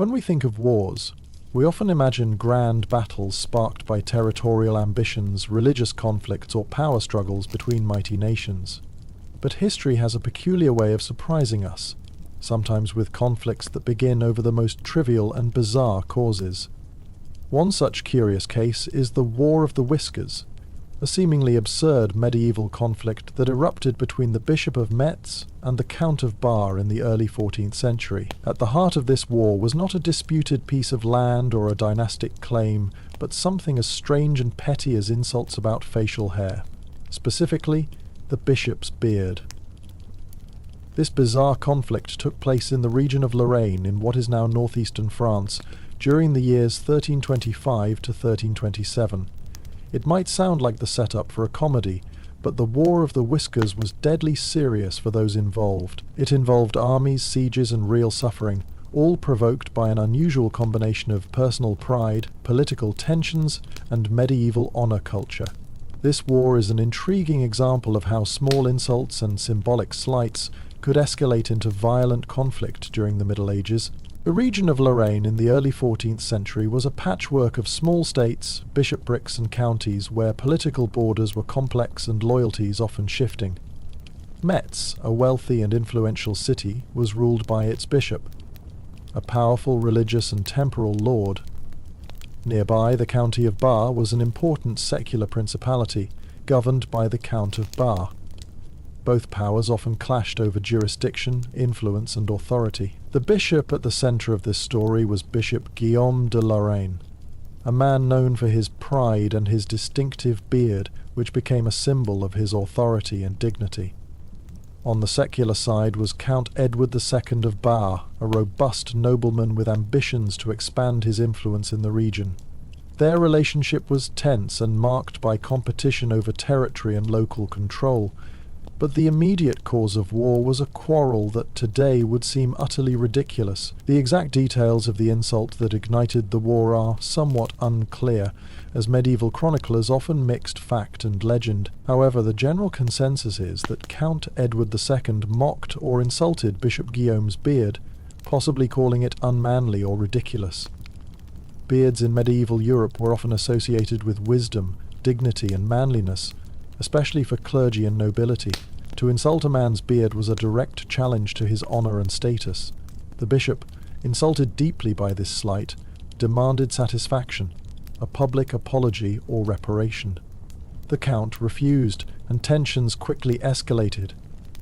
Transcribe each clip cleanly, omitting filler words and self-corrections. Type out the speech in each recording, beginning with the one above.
When we think of wars, we often imagine grand battles sparked by territorial ambitions, religious conflicts, or power struggles between mighty nations. But history has a peculiar way of surprising us, sometimes with conflicts that begin over the most trivial and bizarre causes. One such curious case is the War of the Whiskers, a seemingly absurd medieval conflict that erupted between the Bishop of Metz and the Count of Bar in the early 14th century. At the heart of this war was not a disputed piece of land or a dynastic claim, but something as strange and petty as insults about facial hair. Specifically, the bishop's beard. This bizarre conflict took place in the region of Lorraine in what is now northeastern France during the years 1325 to 1327. It might sound like the setup for a comedy, but the War of the Whiskers was deadly serious for those involved. It involved armies, sieges, and real suffering, all provoked by an unusual combination of personal pride, political tensions, and medieval honor culture. This war is an intriguing example of how small insults and symbolic slights could escalate into violent conflict during the Middle Ages. The region of Lorraine in the early 14th century was a patchwork of small states, bishoprics, and counties where political borders were complex and loyalties often shifting. Metz, a wealthy and influential city, was ruled by its bishop, a powerful religious and temporal lord. Nearby, the county of Bar was an important secular principality, governed by the Count of Bar. Both powers often clashed over jurisdiction, influence, and authority. The bishop at the centre of this story was Bishop Guillaume de Lorraine, a man known for his pride and his distinctive beard, which became a symbol of his authority and dignity. On the secular side was Count Edward II of Bar, a robust nobleman with ambitions to expand his influence in the region. Their relationship was tense and marked by competition over territory and local control, but the immediate cause of war was a quarrel that today would seem utterly ridiculous. The exact details of the insult that ignited the war are somewhat unclear, as medieval chroniclers often mixed fact and legend. However, the general consensus is that Count Edward II mocked or insulted Bishop Guillaume's beard, possibly calling it unmanly or ridiculous. Beards in medieval Europe were often associated with wisdom, dignity, and manliness, especially for clergy and nobility. To insult a man's beard was a direct challenge to his honour and status. The bishop, insulted deeply by this slight, demanded satisfaction, a public apology or reparation. The count refused, and tensions quickly escalated.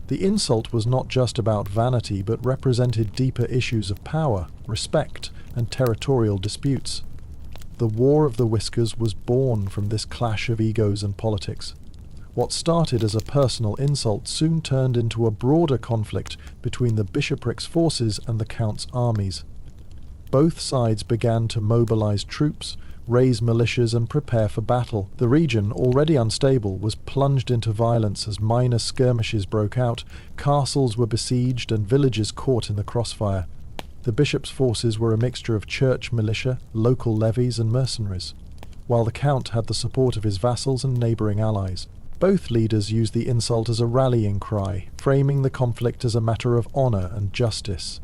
The insult was not just about vanity, but represented deeper issues of power, respect, and territorial disputes. The War of the Whiskers was born from this clash of egos and politics. What started as a personal insult soon turned into a broader conflict between the bishopric's forces and the count's armies. Both sides began to mobilize troops, raise militias, and prepare for battle. The region, already unstable, was plunged into violence as minor skirmishes broke out, castles were besieged, and villages caught in the crossfire. The bishop's forces were a mixture of church militia, local levies, and mercenaries, while the count had the support of his vassals and neighbouring allies. Both leaders used the insult as a rallying cry, framing the conflict as a matter of honour and justice.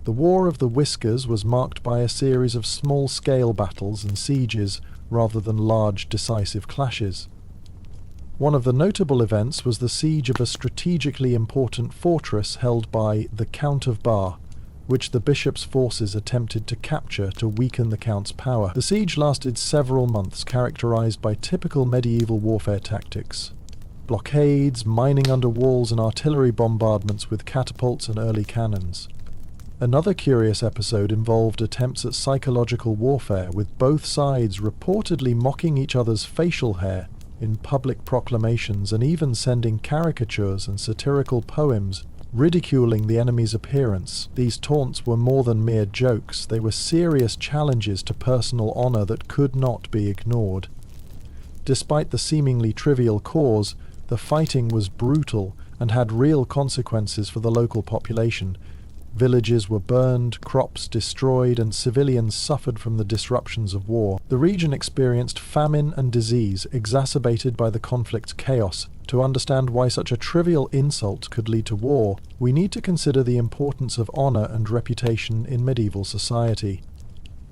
The War of the Whiskers was marked by a series of small-scale battles and sieges rather than large, decisive clashes. One of the notable events was the siege of a strategically important fortress held by the Count of Bar, which the bishop's forces attempted to capture to weaken the count's power. The siege lasted several months, characterized by typical medieval warfare tactics: blockades, mining under walls, and artillery bombardments with catapults and early cannons. Another curious episode involved attempts at psychological warfare, with both sides reportedly mocking each other's facial hair in public proclamations and even sending caricatures and satirical poems ridiculing the enemy's appearance. These taunts were more than mere jokes. They were serious challenges to personal honour that could not be ignored. Despite the seemingly trivial cause, the fighting was brutal and had real consequences for the local population. Villages were burned, crops destroyed, and civilians suffered from the disruptions of war. The region experienced famine and disease exacerbated by the conflict's chaos, To understand why such a trivial insult could lead to war, we need to consider the importance of honor and reputation in medieval society.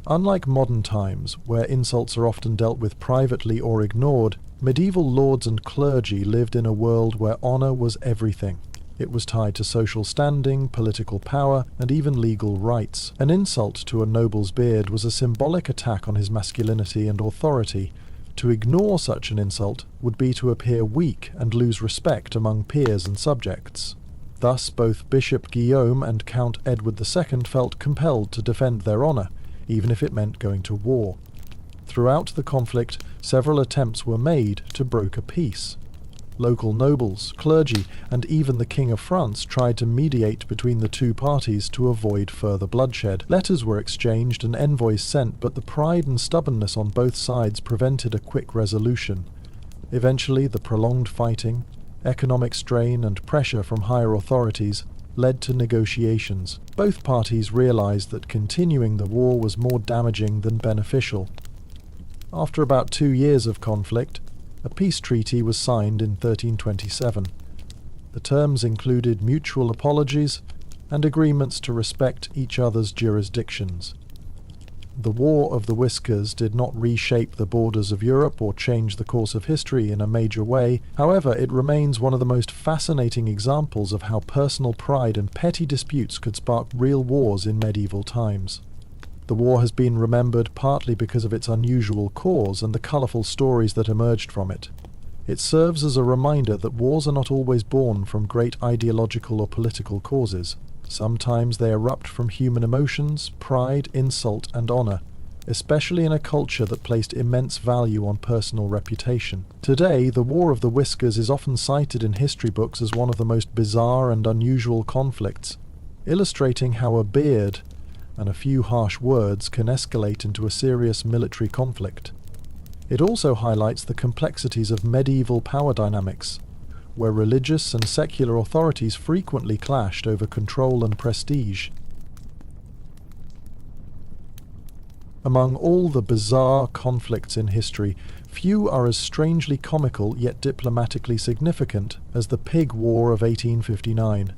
Unlike modern times, where insults are often dealt with privately or ignored, medieval lords and clergy lived in a world where honor was everything. It was tied to social standing, political power, and even legal rights. An insult to a noble's beard was a symbolic attack on his masculinity and authority. To ignore such an insult would be to appear weak and lose respect among peers and subjects. Thus, both Bishop Guillaume and Count Edward II felt compelled to defend their honor, even if it meant going to war. Throughout the conflict, several attempts were made to broker peace. Local nobles, clergy, and even the King of France tried to mediate between the two parties to avoid further bloodshed. Letters were exchanged and envoys sent, but the pride and stubbornness on both sides prevented a quick resolution. Eventually, the prolonged fighting, economic strain, and pressure from higher authorities led to negotiations. Both parties realized that continuing the war was more damaging than beneficial. After about 2 years of conflict, a peace treaty was signed in 1327. The terms included mutual apologies and agreements to respect each other's jurisdictions. The War of the Whiskers did not reshape the borders of Europe or change the course of history in a major way. However, it remains one of the most fascinating examples of how personal pride and petty disputes could spark real wars in medieval times. The war has been remembered partly because of its unusual cause and the colourful stories that emerged from it. It serves as a reminder that wars are not always born from great ideological or political causes. Sometimes they erupt from human emotions, pride, insult, and honour, especially in a culture that placed immense value on personal reputation. Today, the War of the Whiskers is often cited in history books as one of the most bizarre and unusual conflicts, illustrating how a beard and a few harsh words can escalate into a serious military conflict. It also highlights the complexities of medieval power dynamics, where religious and secular authorities frequently clashed over control and prestige. Among all the bizarre conflicts in history, few are as strangely comical yet diplomatically significant as the Pig War of 1859.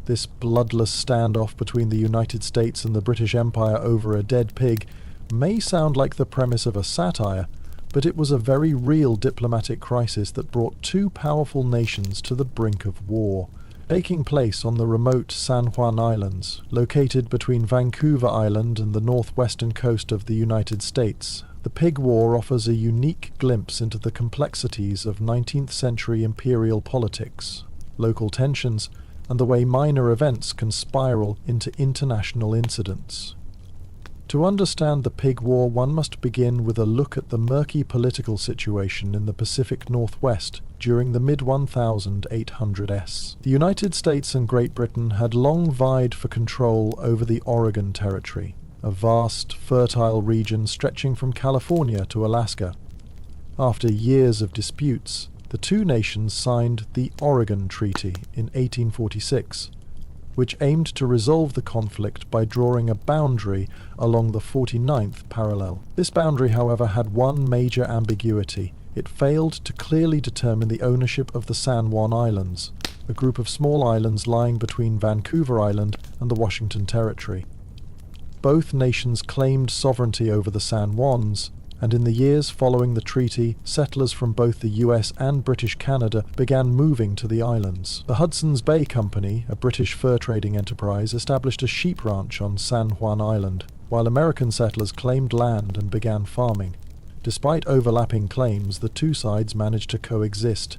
This bloodless standoff between the United States and the British Empire over a dead pig may sound like the premise of a satire, but it was a very real diplomatic crisis that brought two powerful nations to the brink of war. Taking place on the remote San Juan Islands, located between Vancouver Island and the northwestern coast of the United States, the Pig War offers a unique glimpse into the complexities of 19th century imperial politics, local tensions, and the way minor events can spiral into international incidents. To understand the Pig War, one must begin with a look at the murky political situation in the Pacific Northwest during the mid-1800s. The United States and Great Britain had long vied for control over the Oregon Territory, a vast, fertile region stretching from California to Alaska. After years of disputes, the two nations signed the Oregon Treaty in 1846, which aimed to resolve the conflict by drawing a boundary along the 49th parallel. This boundary, however, had one major ambiguity. It failed to clearly determine the ownership of the San Juan Islands, a group of small islands lying between Vancouver Island and the Washington Territory. Both nations claimed sovereignty over the San Juans, and in the years following the treaty, settlers from both the US and British Canada began moving to the islands. The Hudson's Bay Company, a British fur trading enterprise, established a sheep ranch on San Juan Island, while American settlers claimed land and began farming. Despite overlapping claims, the two sides managed to coexist,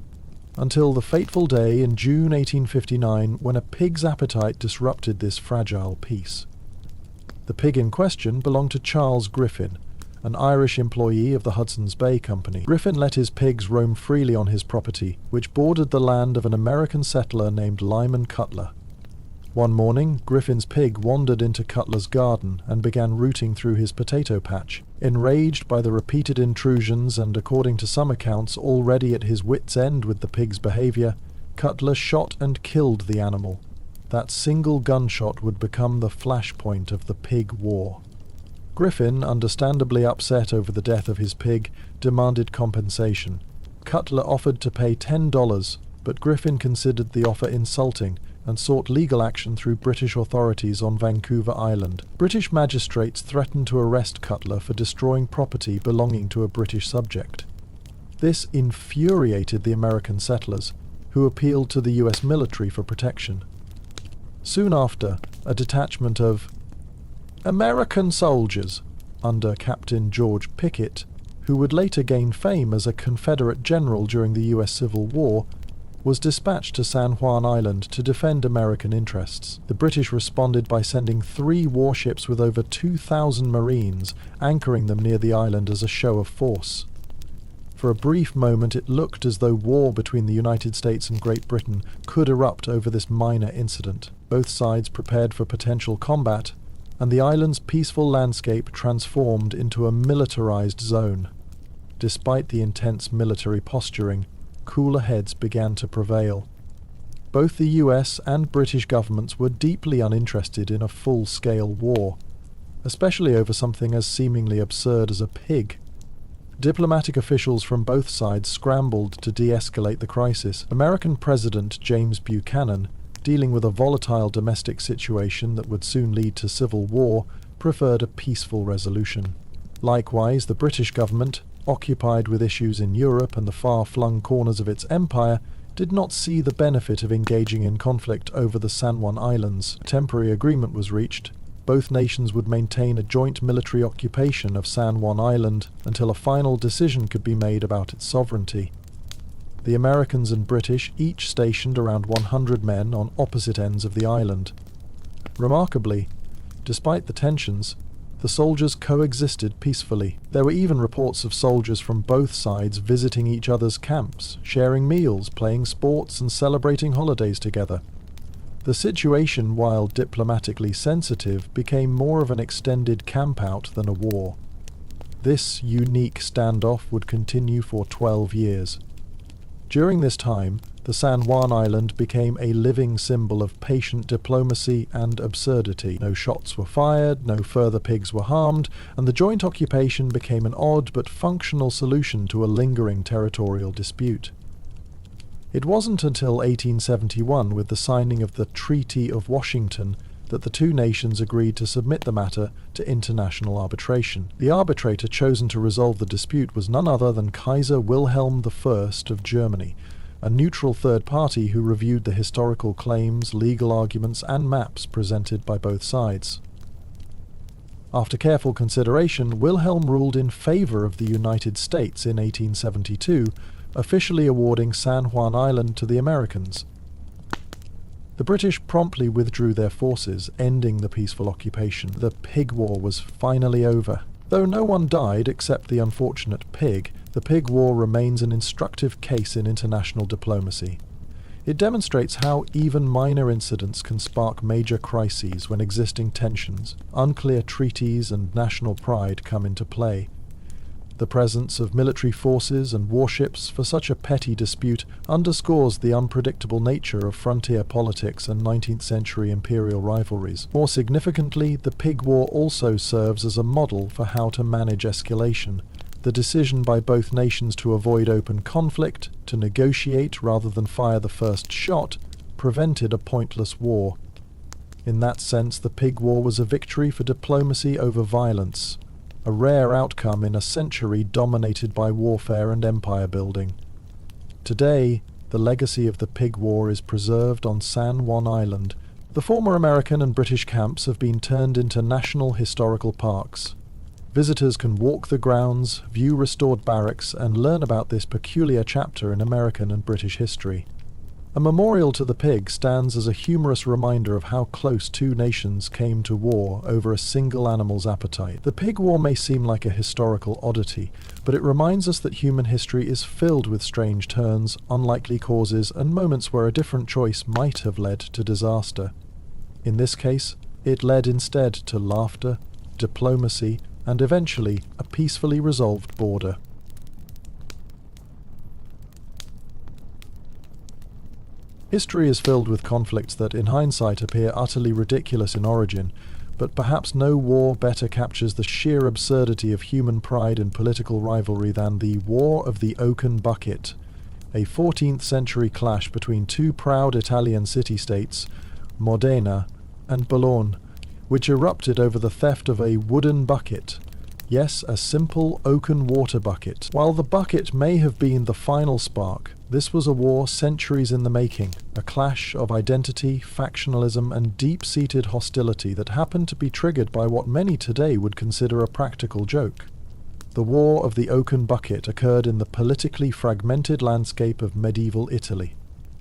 until the fateful day in June 1859 when a pig's appetite disrupted this fragile peace. The pig in question belonged to Charles Griffin, an Irish employee of the Hudson's Bay Company. Griffin let his pigs roam freely on his property, which bordered the land of an American settler named Lyman Cutler. One morning, Griffin's pig wandered into Cutler's garden and began rooting through his potato patch. Enraged by the repeated intrusions and, according to some accounts, already at his wits' end with the pig's behavior, Cutler shot and killed the animal. That single gunshot would become the flashpoint of the Pig War. Griffin, understandably upset over the death of his pig, demanded compensation. Cutler offered to pay $10, but Griffin considered the offer insulting and sought legal action through British authorities on Vancouver Island. British magistrates threatened to arrest Cutler for destroying property belonging to a British subject. This infuriated the American settlers, who appealed to the US military for protection. Soon after, a detachment of American soldiers under Captain George Pickett, who would later gain fame as a Confederate general during the US Civil War, was dispatched to San Juan Island to defend American interests. The British responded by sending 3 warships with over 2,000 Marines, anchoring them near the island as a show of force. For a brief moment it looked as though war between the United States and Great Britain could erupt over this minor incident. Both sides prepared for potential combat, and the island's peaceful landscape transformed into a militarized zone. Despite the intense military posturing, cooler heads began to prevail. Both the US and British governments were deeply uninterested in a full-scale war, especially over something as seemingly absurd as a pig. Diplomatic officials from both sides scrambled to de-escalate the crisis. American President James Buchanan, dealing with a volatile domestic situation that would soon lead to civil war, preferred a peaceful resolution. Likewise, the British government, occupied with issues in Europe and the far-flung corners of its empire, did not see the benefit of engaging in conflict over the San Juan Islands. A temporary agreement was reached. Both nations would maintain a joint military occupation of San Juan Island until a final decision could be made about its sovereignty. The Americans and British each stationed around 100 men on opposite ends of the island. Remarkably, despite the tensions, the soldiers coexisted peacefully. There were even reports of soldiers from both sides visiting each other's camps, sharing meals, playing sports, and celebrating holidays together. The situation, while diplomatically sensitive, became more of an extended campout than a war. This unique standoff would continue for 12 years. During this time, the San Juan Island became a living symbol of patient diplomacy and absurdity. No shots were fired, no further pigs were harmed, and the joint occupation became an odd but functional solution to a lingering territorial dispute. It wasn't until 1871, with the signing of the Treaty of Washington, that the two nations agreed to submit the matter to international arbitration. The arbitrator chosen to resolve the dispute was none other than Kaiser Wilhelm I of Germany, a neutral third party who reviewed the historical claims, legal arguments, and maps presented by both sides. After careful consideration, Wilhelm ruled in favor of the United States in 1872, officially awarding San Juan Island to the Americans. The British promptly withdrew their forces, ending the peaceful occupation. The Pig War was finally over. Though no one died except the unfortunate pig, the Pig War remains an instructive case in international diplomacy. It demonstrates how even minor incidents can spark major crises when existing tensions, unclear treaties, and national pride come into play. The presence of military forces and warships for such a petty dispute underscores the unpredictable nature of frontier politics and 19th century imperial rivalries. More significantly, the Pig War also serves as a model for how to manage escalation. The decision by both nations to avoid open conflict, to negotiate rather than fire the first shot, prevented a pointless war. In that sense, the Pig War was a victory for diplomacy over violence, a rare outcome in a century dominated by warfare and empire building. Today, the legacy of the Pig War is preserved on San Juan Island. The former American and British camps have been turned into national historical parks. Visitors can walk the grounds, view restored barracks, and learn about this peculiar chapter in American and British history. A memorial to the pig stands as a humorous reminder of how close two nations came to war over a single animal's appetite. The Pig War may seem like a historical oddity, but it reminds us that human history is filled with strange turns, unlikely causes, and moments where a different choice might have led to disaster. In this case, it led instead to laughter, diplomacy, and eventually a peacefully resolved border. History is filled with conflicts that in hindsight appear utterly ridiculous in origin, but perhaps no war better captures the sheer absurdity of human pride in political rivalry than the War of the Oaken Bucket, a 14th century clash between two proud Italian city-states, Modena and Bologna, which erupted over the theft of a wooden bucket. Yes, a simple oaken water bucket. While the bucket may have been the final spark, this was a war centuries in the making, a clash of identity, factionalism, and deep-seated hostility that happened to be triggered by what many today would consider a practical joke. The War of the Oaken Bucket occurred in the politically fragmented landscape of medieval Italy,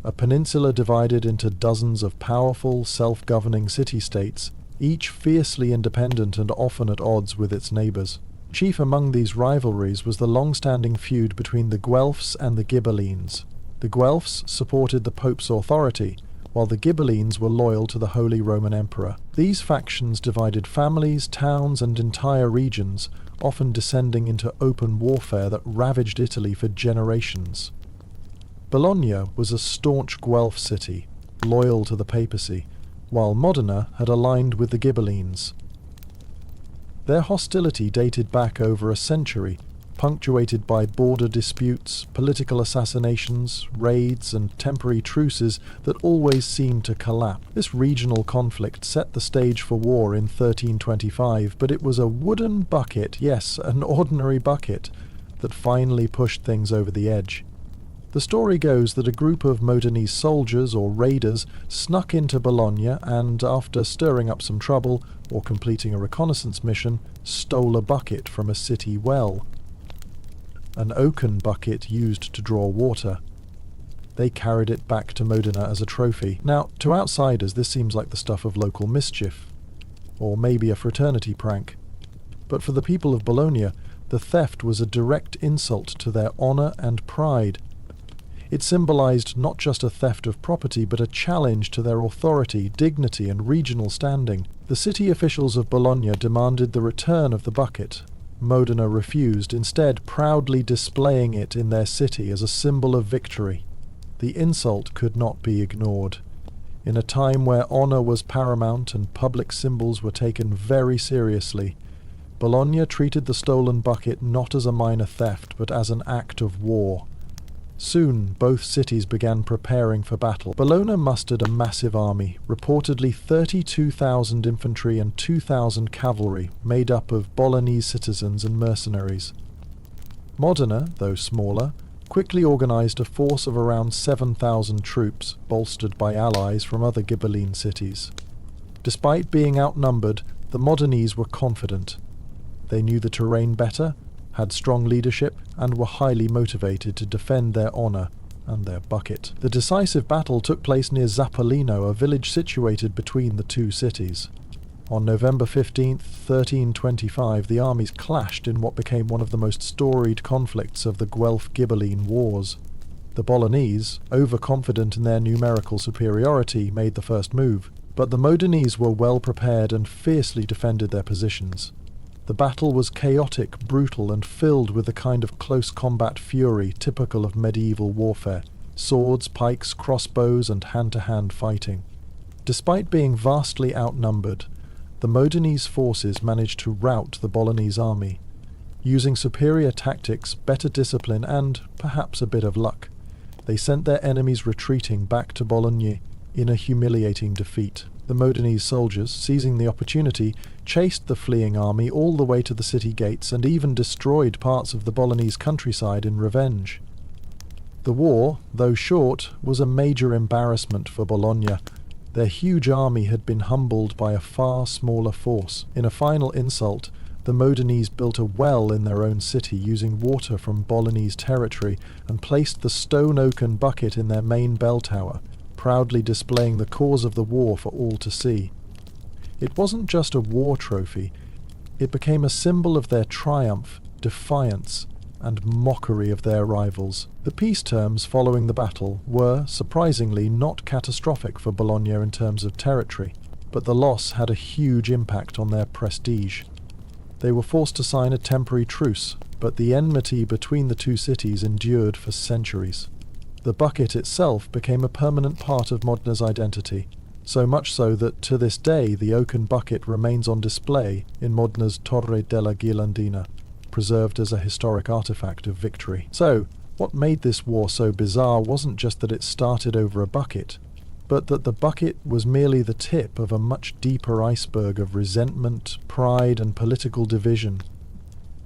a peninsula divided into dozens of powerful, self-governing city-states, each fiercely independent and often at odds with its neighbours. Chief among these rivalries was the long-standing feud between the Guelphs and the Ghibellines. The Guelphs supported the Pope's authority, while the Ghibellines were loyal to the Holy Roman Emperor. These factions divided families, towns, and entire regions, often descending into open warfare that ravaged Italy for generations. Bologna was a staunch Guelph city, loyal to the papacy, while Modena had aligned with the Ghibellines. Their hostility dated back over a century, punctuated by border disputes, political assassinations, raids, and temporary truces that always seemed to collapse. This regional conflict set the stage for war in 1325, but it was a wooden bucket, yes, an ordinary bucket, that finally pushed things over the edge. The story goes that a group of Modenese soldiers or raiders snuck into Bologna and, after stirring up some trouble or completing a reconnaissance mission, stole a bucket from a city well. An oaken bucket used to draw water. They carried it back to Modena as a trophy. Now, to outsiders this seems like the stuff of local mischief, or maybe a fraternity prank. But for the people of Bologna, the theft was a direct insult to their honour and pride. It symbolized not just a theft of property, but a challenge to their authority, dignity, and regional standing. The city officials of Bologna demanded the return of the bucket. Modena refused, instead proudly displaying it in their city as a symbol of victory. The insult could not be ignored. In a time where honor was paramount and public symbols were taken very seriously, Bologna treated the stolen bucket not as a minor theft, but as an act of war. Soon, both cities began preparing for battle. Bologna mustered a massive army, reportedly 32,000 infantry and 2,000 cavalry, made up of Bolognese citizens and mercenaries. Modena, though smaller, quickly organized a force of around 7,000 troops, bolstered by allies from other Ghibelline cities. Despite being outnumbered, the Modenese were confident. They knew the terrain better, had strong leadership, and were highly motivated to defend their honour and their bucket. The decisive battle took place near Zappolino, a village situated between the two cities. On November 15, 1325, the armies clashed in what became one of the most storied conflicts of the Guelph-Ghibelline Wars. The Bolognese, overconfident in their numerical superiority, made the first move, but the Modenese were well prepared and fiercely defended their positions. The battle was chaotic, brutal, and filled with the kind of close combat fury typical of medieval warfare: swords, pikes, crossbows, and hand-to-hand fighting. Despite being vastly outnumbered, the Modenese forces managed to rout the Bolognese army. Using superior tactics, better discipline, and perhaps a bit of luck, they sent their enemies retreating back to Bologna in a humiliating defeat. The Modenese soldiers, seizing the opportunity, chased the fleeing army all the way to the city gates and even destroyed parts of the Bolognese countryside in revenge. The war, though short, was a major embarrassment for Bologna. Their huge army had been humbled by a far smaller force. In a final insult, the Modenese built a well in their own city using water from Bolognese territory and placed the stone oaken bucket in their main bell tower, proudly displaying the cause of the war for all to see. It wasn't just a war trophy, it became a symbol of their triumph, defiance, and mockery of their rivals. The peace terms following the battle were, surprisingly, not catastrophic for Bologna in terms of territory, but the loss had a huge impact on their prestige. They were forced to sign a temporary truce, but the enmity between the two cities endured for centuries. The bucket itself became a permanent part of Modena's identity, so much so that to this day the Oaken Bucket remains on display in Modna's Torre della Ghirlandina, preserved as a historic artifact of victory. So, what made this war so bizarre wasn't just that it started over a bucket, but that the bucket was merely the tip of a much deeper iceberg of resentment, pride, and political division.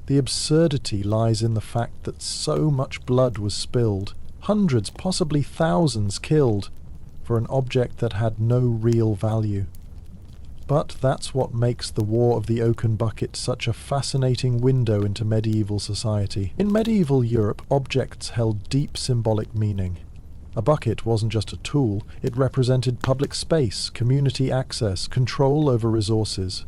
The absurdity lies in the fact that so much blood was spilled, hundreds, possibly thousands killed, for an object that had no real value. But that's what makes the War of the Oaken Bucket such a fascinating window into medieval society. In medieval Europe, objects held deep symbolic meaning. A bucket wasn't just a tool, it represented public space, community access, control over resources.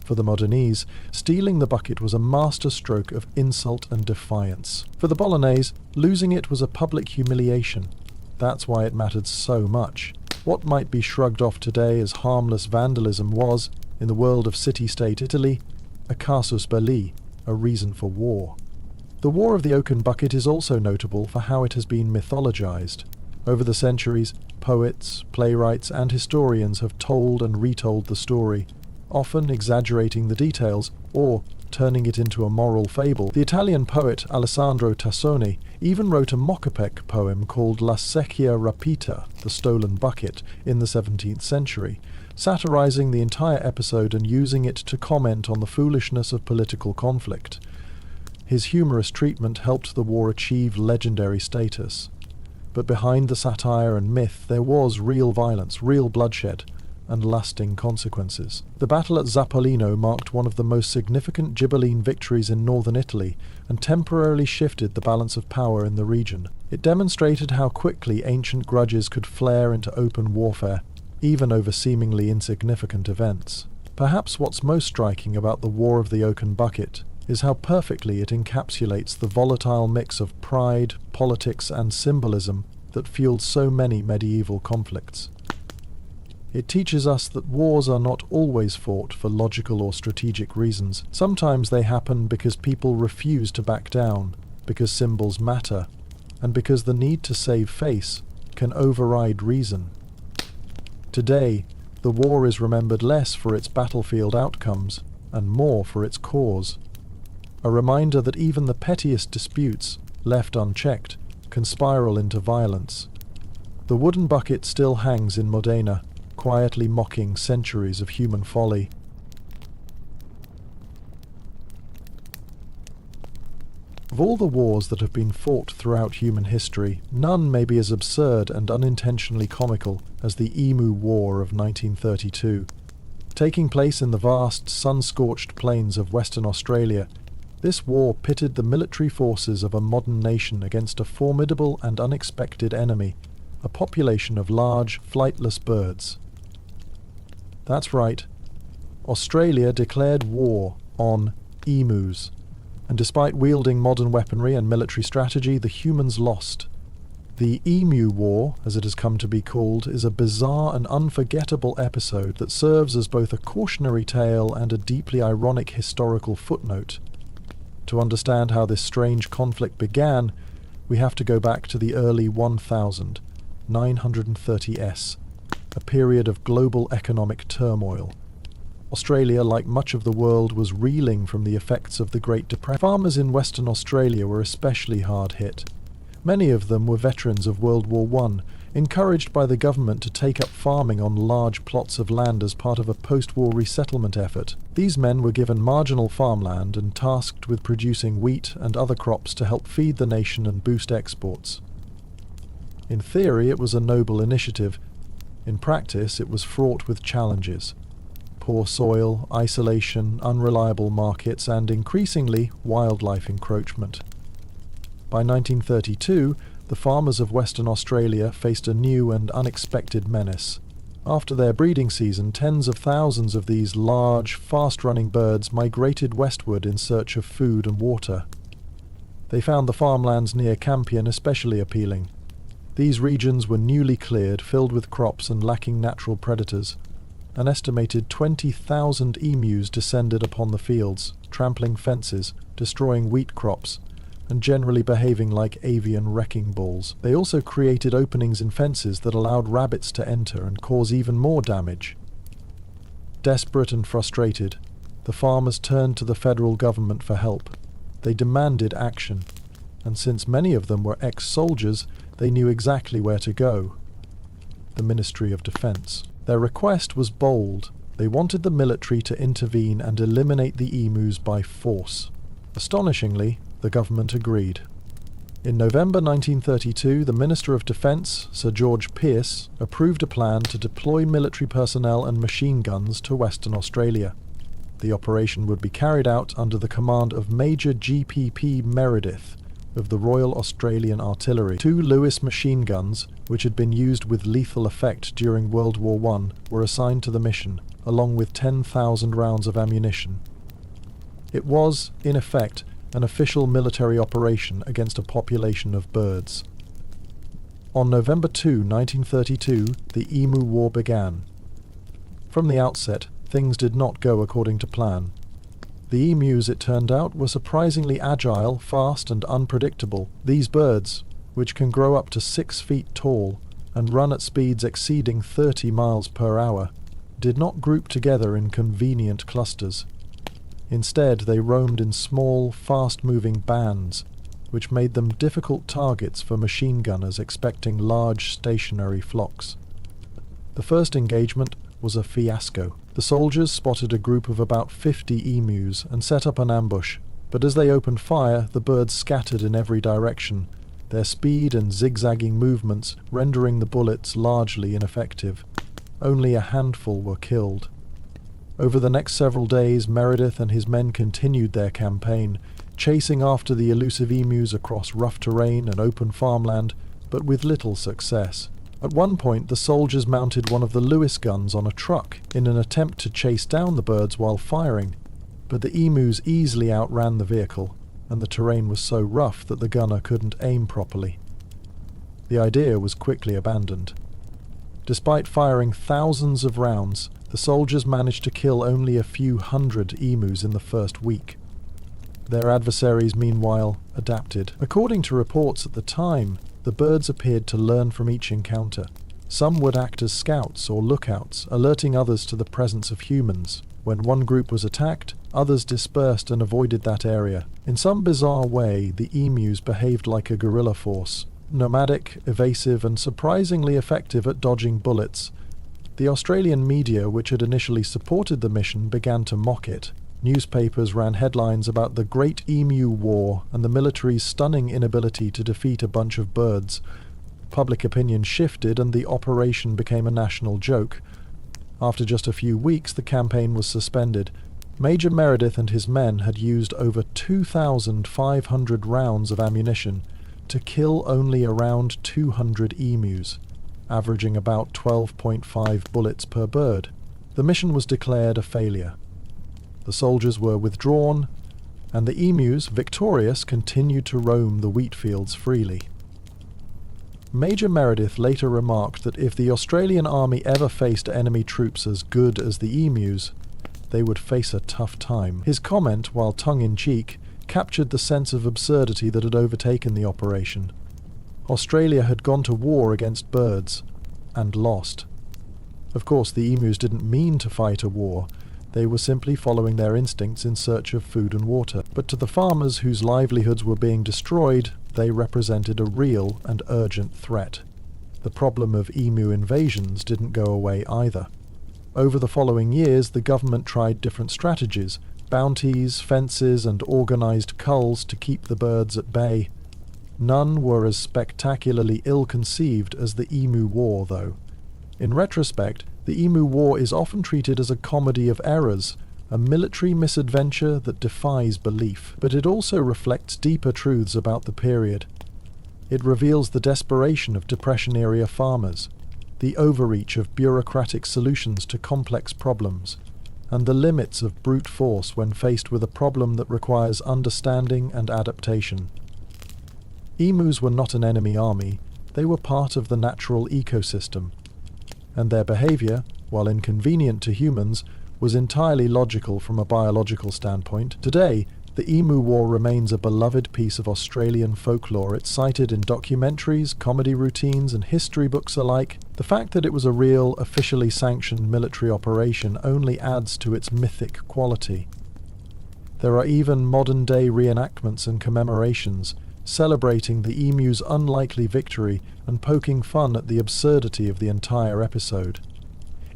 For the Modenese, stealing the bucket was a masterstroke of insult and defiance. For the Bolognese, losing it was a public humiliation. That's why it mattered so much. What might be shrugged off today as harmless vandalism was, in the world of city-state Italy, a casus belli, a reason for war. The War of the Oaken Bucket is also notable for how it has been mythologized. Over the centuries, poets, playwrights, and historians have told and retold the story, often exaggerating the details or turning it into a moral fable. The Italian poet Alessandro Tassoni even wrote a mock-epic poem called La Secchia Rapita, the Stolen Bucket, in the 17th century, satirizing the entire episode and using it to comment on the foolishness of political conflict. His humorous treatment helped the war achieve legendary status. But behind the satire and myth there was real violence, real bloodshed, and lasting consequences. The battle at Zappolino marked one of the most significant Ghibelline victories in northern Italy and temporarily shifted the balance of power in the region. It demonstrated how quickly ancient grudges could flare into open warfare, even over seemingly insignificant events. Perhaps what's most striking about the War of the Oaken Bucket is how perfectly it encapsulates the volatile mix of pride, politics, and symbolism that fueled so many medieval conflicts. It teaches us that wars are not always fought for logical or strategic reasons. Sometimes they happen because people refuse to back down, because symbols matter, and because the need to save face can override reason. Today, the war is remembered less for its battlefield outcomes and more for its cause. A reminder that even the pettiest disputes, left unchecked, can spiral into violence. The wooden bucket still hangs in Modena, quietly mocking centuries of human folly. Of all the wars that have been fought throughout human history, none may be as absurd and unintentionally comical as the Emu War of 1932. Taking place in the vast, sun-scorched plains of Western Australia, this war pitted the military forces of a modern nation against a formidable and unexpected enemy, a population of large, flightless birds. That's right, Australia declared war on emus, and despite wielding modern weaponry and military strategy, the humans lost. The Emu War, as it has come to be called, is a bizarre and unforgettable episode that serves as both a cautionary tale and a deeply ironic historical footnote. To understand how this strange conflict began, we have to go back to the early 1930s, a period of global economic turmoil. Australia, like much of the world, was reeling from the effects of the Great Depression. Farmers in Western Australia were especially hard hit. Many of them were veterans of World War I, encouraged by the government to take up farming on large plots of land as part of a post-war resettlement effort. These men were given marginal farmland and tasked with producing wheat and other crops to help feed the nation and boost exports. In theory, it was a noble initiative. In practice, it was fraught with challenges: poor soil, isolation, unreliable markets, and increasingly wildlife encroachment. By 1932, the farmers of Western Australia faced a new and unexpected menace. After their breeding season, tens of thousands of these large, fast-running birds migrated westward in search of food and water. They found the farmlands near Campion especially appealing. These regions were newly cleared, filled with crops and lacking natural predators. An estimated 20,000 emus descended upon the fields, trampling fences, destroying wheat crops, and generally behaving like avian wrecking balls. They also created openings in fences that allowed rabbits to enter and cause even more damage. Desperate and frustrated, the farmers turned to the federal government for help. They demanded action, and since many of them were ex-soldiers, they knew exactly where to go: the Ministry of Defense. Their request was bold. They wanted the military to intervene and eliminate the emus by force. Astonishingly, the government agreed. In November 1932, the Minister of Defense, Sir George Pearce, approved a plan to deploy military personnel and machine guns to Western Australia. The operation would be carried out under the command of Major G.P.P. Meredith of the Royal Australian Artillery. 2 Lewis machine guns, which had been used with lethal effect during World War I, were assigned to the mission, along with 10,000 rounds of ammunition. It was, in effect, an official military operation against a population of birds. On November 2, 1932, the Emu War began. From the outset, things did not go according to plan. The emus, it turned out, were surprisingly agile, fast, and unpredictable. These birds, which can grow up to 6 feet tall and run at speeds exceeding 30 miles per hour, did not group together in convenient clusters. Instead, they roamed in small, fast-moving bands, which made them difficult targets for machine gunners expecting large stationary flocks. The first engagement was a fiasco. The soldiers spotted a group of about 50 emus and set up an ambush, but as they opened fire, the birds scattered in every direction, their speed and zigzagging movements rendering the bullets largely ineffective. Only a handful were killed. Over the next several days, Meredith and his men continued their campaign, chasing after the elusive emus across rough terrain and open farmland, but with little success. At one point, the soldiers mounted one of the Lewis guns on a truck in an attempt to chase down the birds while firing, but the emus easily outran the vehicle, and the terrain was so rough that the gunner couldn't aim properly. The idea was quickly abandoned. Despite firing thousands of rounds, the soldiers managed to kill only a few hundred emus in the first week. Their adversaries, meanwhile, adapted. According to reports at the time, the birds appeared to learn from each encounter. Some would act as scouts or lookouts, alerting others to the presence of humans. When one group was attacked, others dispersed and avoided that area. In some bizarre way, the emus behaved like a guerrilla force, nomadic, evasive, and surprisingly effective at dodging bullets. The Australian media, which had initially supported the mission, began to mock it. Newspapers ran headlines about the Great Emu War and the military's stunning inability to defeat a bunch of birds. Public opinion shifted and the operation became a national joke. After just a few weeks, the campaign was suspended. Major Meredith and his men had used over 2,500 rounds of ammunition to kill only around 200 emus, averaging about 12.5 bullets per bird. The mission was declared a failure. The soldiers were withdrawn, and the emus, victorious, continued to roam the wheat fields freely. Major Meredith later remarked that if the Australian army ever faced enemy troops as good as the emus, they would face a tough time. His comment, while tongue-in-cheek, captured the sense of absurdity that had overtaken the operation. Australia had gone to war against birds, and lost. Of course, the emus didn't mean to fight a war. They were simply following their instincts in search of food and water. But to the farmers whose livelihoods were being destroyed, they represented a real and urgent threat. The problem of emu invasions didn't go away either. Over the following years, the government tried different strategies: bounties, fences, and organized culls to keep the birds at bay. None were as spectacularly ill-conceived as the Emu War, though. In retrospect, the Emu War is often treated as a comedy of errors, a military misadventure that defies belief, but it also reflects deeper truths about the period. It reveals the desperation of Depression-era farmers, the overreach of bureaucratic solutions to complex problems, and the limits of brute force when faced with a problem that requires understanding and adaptation. Emus were not an enemy army, they were part of the natural ecosystem, and their behavior, while inconvenient to humans, was entirely logical from a biological standpoint. Today, The Emu War remains a beloved piece of Australian folklore. It's cited in documentaries, comedy routines, and history books alike. The fact that it was a real, officially sanctioned military operation only adds to its mythic quality. There are even modern-day reenactments and commemorations, celebrating the emu's unlikely victory and poking fun at the absurdity of the entire episode.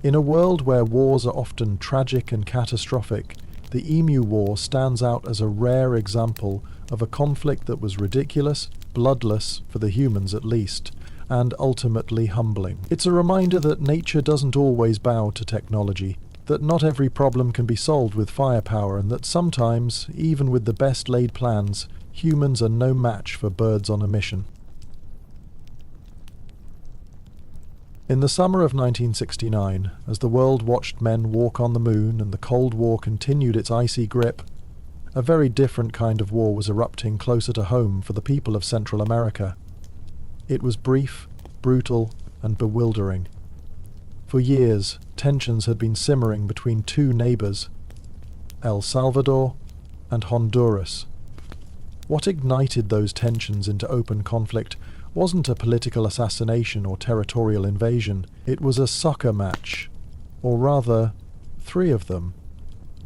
In a world where wars are often tragic and catastrophic, the Emu War stands out as a rare example of a conflict that was ridiculous, bloodless, for the humans at least, and ultimately humbling. It's a reminder that nature doesn't always bow to technology, that not every problem can be solved with firepower, and that sometimes, even with the best laid plans, humans are no match for birds on a mission. In the summer of 1969, as the world watched men walk on the moon and the Cold War continued its icy grip, a very different kind of war was erupting closer to home for the people of Central America. It was brief, brutal, and bewildering. For years, tensions had been simmering between two neighbors, El Salvador and Honduras. What ignited those tensions into open conflict wasn't a political assassination or territorial invasion. It was a soccer match, or rather, 3 of them.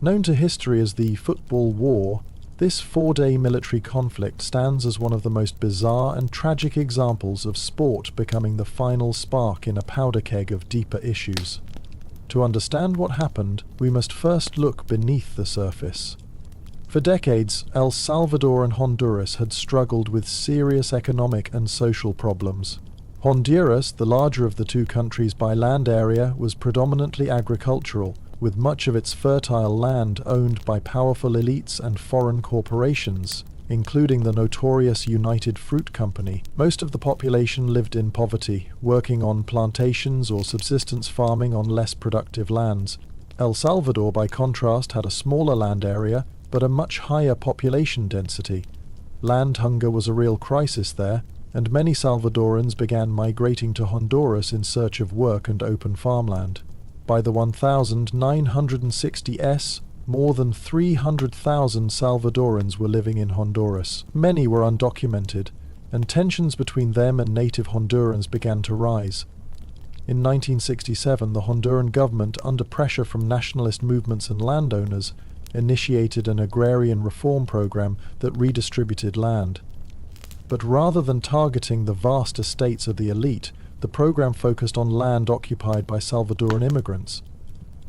Known to history as the Football War, this 4-day military conflict stands as one of the most bizarre and tragic examples of sport becoming the final spark in a powder keg of deeper issues. To understand what happened, we must first look beneath the surface. For decades, El Salvador and Honduras had struggled with serious economic and social problems. Honduras, the larger of the two countries by land area, was predominantly agricultural, with much of its fertile land owned by powerful elites and foreign corporations, including the notorious United Fruit Company. Most of the population lived in poverty, working on plantations or subsistence farming on less productive lands. El Salvador, by contrast, had a smaller land area, but a much higher population density. Land hunger was a real crisis there, and many Salvadorans began migrating to Honduras in search of work and open farmland. By the 1960s, more than 300,000 Salvadorans were living in Honduras. Many were undocumented, and tensions between them and native Hondurans began to rise. In 1967, the Honduran government, under pressure from nationalist movements and landowners, initiated an agrarian reform program that redistributed land. But rather than targeting the vast estates of the elite, the program focused on land occupied by Salvadoran immigrants.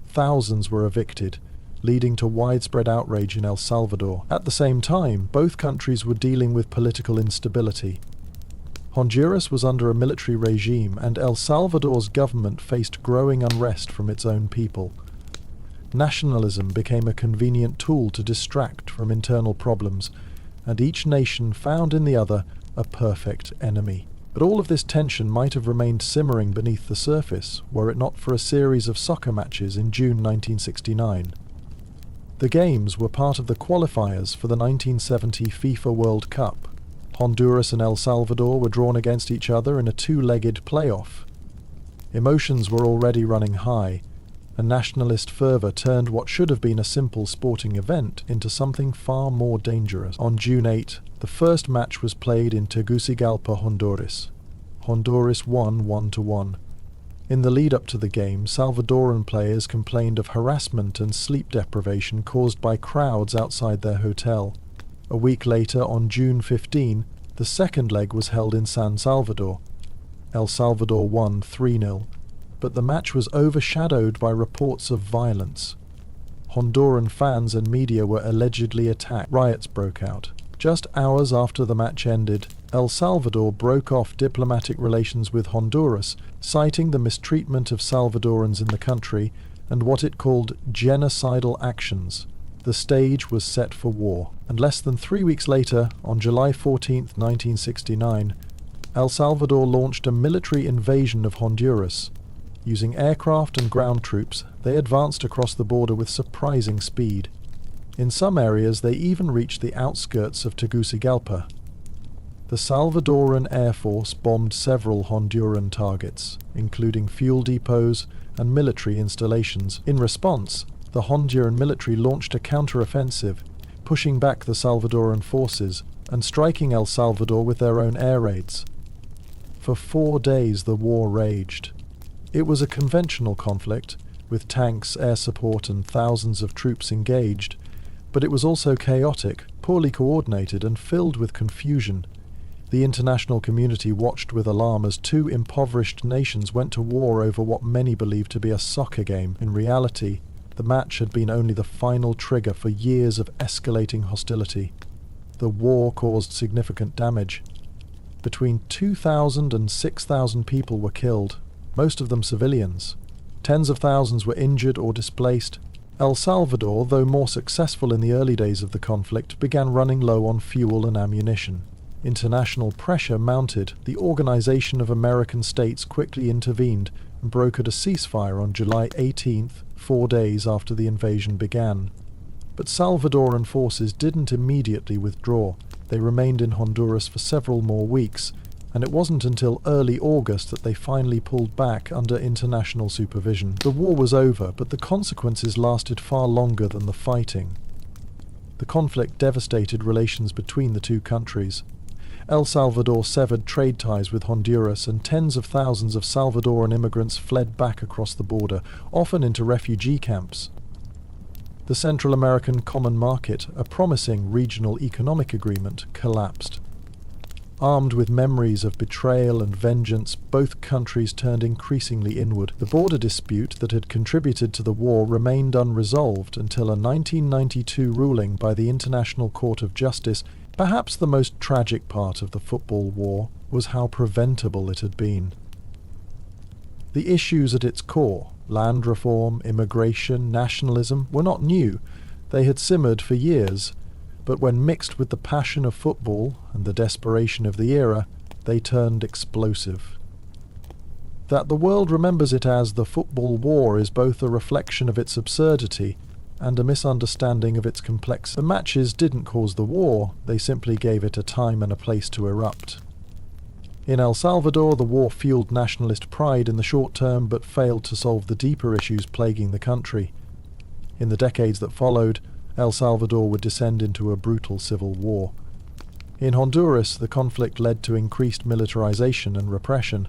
Thousands were evicted, leading to widespread outrage in El Salvador. At the same time, both countries were dealing with political instability. Honduras was under a military regime, and El Salvador's government faced growing unrest from its own people. Nationalism became a convenient tool to distract from internal problems, and each nation found in the other a perfect enemy. But all of this tension might have remained simmering beneath the surface, were it not for a series of soccer matches in June 1969. The games were part of the qualifiers for the 1970 FIFA World Cup. Honduras and El Salvador were drawn against each other in a 2-legged playoff. Emotions were already running high, and nationalist fervour turned what should have been a simple sporting event into something far more dangerous. On June 8, the first match was played in Tegucigalpa, Honduras. Honduras won 1-1. In the lead-up to the game, Salvadoran players complained of harassment and sleep deprivation caused by crowds outside their hotel. A week later, on June 15, the second leg was held in San Salvador. El Salvador won 3-0. But the match was overshadowed by reports of violence. Honduran fans and media were allegedly attacked. Riots broke out. Just hours after the match ended, El Salvador broke off diplomatic relations with Honduras, citing the mistreatment of Salvadorans in the country and what it called genocidal actions. The stage was set for war, and less than 3 weeks later, on July 14, 1969, El Salvador launched a military invasion of Honduras. Using aircraft and ground troops, they advanced across the border with surprising speed. In some areas, they even reached the outskirts of Tegucigalpa. The Salvadoran Air Force bombed several Honduran targets, including fuel depots and military installations. In response, the Honduran military launched a counter-offensive, pushing back the Salvadoran forces and striking El Salvador with their own air raids. For 4 days the war raged. It was a conventional conflict, with tanks, air support and thousands of troops engaged, but it was also chaotic, poorly coordinated and filled with confusion. The international community watched with alarm as 2 impoverished nations went to war over what many believed to be a soccer game. In reality, the match had been only the final trigger for years of escalating hostility. The war caused significant damage. Between 2,000 and 6,000 people were killed, most of them civilians. Tens of thousands were injured or displaced. El Salvador, though more successful in the early days of the conflict, began running low on fuel and ammunition. International pressure mounted. The Organization of American States quickly intervened and brokered a ceasefire on July 18th, 4 days after the invasion began. But Salvadoran forces didn't immediately withdraw. They remained in Honduras for several more weeks, and it wasn't until early August that they finally pulled back under international supervision. The war was over, but the consequences lasted far longer than the fighting. The conflict devastated relations between the 2 countries. El Salvador severed trade ties with Honduras, and tens of thousands of Salvadoran immigrants fled back across the border, often into refugee camps. The Central American Common Market, a promising regional economic agreement, collapsed. Armed with memories of betrayal and vengeance, both countries turned increasingly inward. The border dispute that had contributed to the war remained unresolved until a 1992 ruling by the International Court of Justice. Perhaps the most tragic part of the football war was how preventable it had been. The issues at its core, land reform, immigration, nationalism, were not new. They had simmered for years, but when mixed with the passion of football and the desperation of the era, they turned explosive. That the world remembers it as the football war is both a reflection of its absurdity and a misunderstanding of its complexity. The matches didn't cause the war, they simply gave it a time and a place to erupt. In El Salvador, the war fueled nationalist pride in the short term but failed to solve the deeper issues plaguing the country. In the decades that followed, El Salvador would descend into a brutal civil war. In Honduras, the conflict led to increased militarization and repression.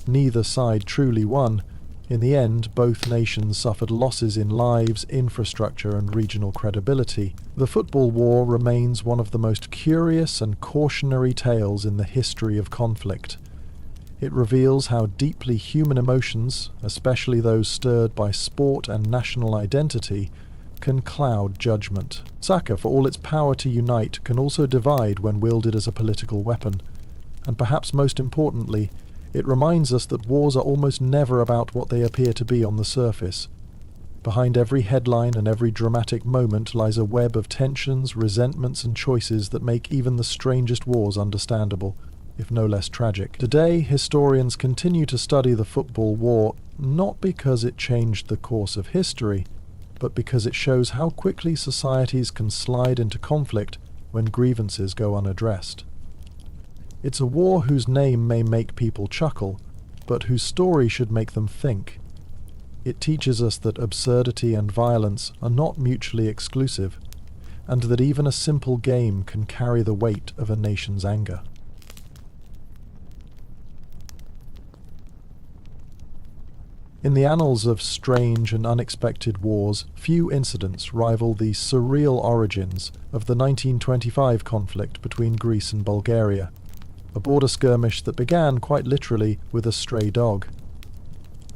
Neither side truly won. In the end, both nations suffered losses in lives, infrastructure, and regional credibility. The football war remains one of the most curious and cautionary tales in the history of conflict. It reveals how deeply human emotions, especially those stirred by sport and national identity, can cloud judgment. Soccer, for all its power to unite, can also divide when wielded as a political weapon. And perhaps most importantly, it reminds us that wars are almost never about what they appear to be on the surface. Behind every headline and every dramatic moment lies a web of tensions, resentments, and choices that make even the strangest wars understandable, if no less tragic. Today, historians continue to study the football war not because it changed the course of history, but because it shows how quickly societies can slide into conflict when grievances go unaddressed. It's a war whose name may make people chuckle, but whose story should make them think. It teaches us that absurdity and violence are not mutually exclusive, and that even a simple game can carry the weight of a nation's anger. In the annals of strange and unexpected wars, few incidents rival the surreal origins of the 1925 conflict between Greece and Bulgaria, a border skirmish that began quite literally with a stray dog.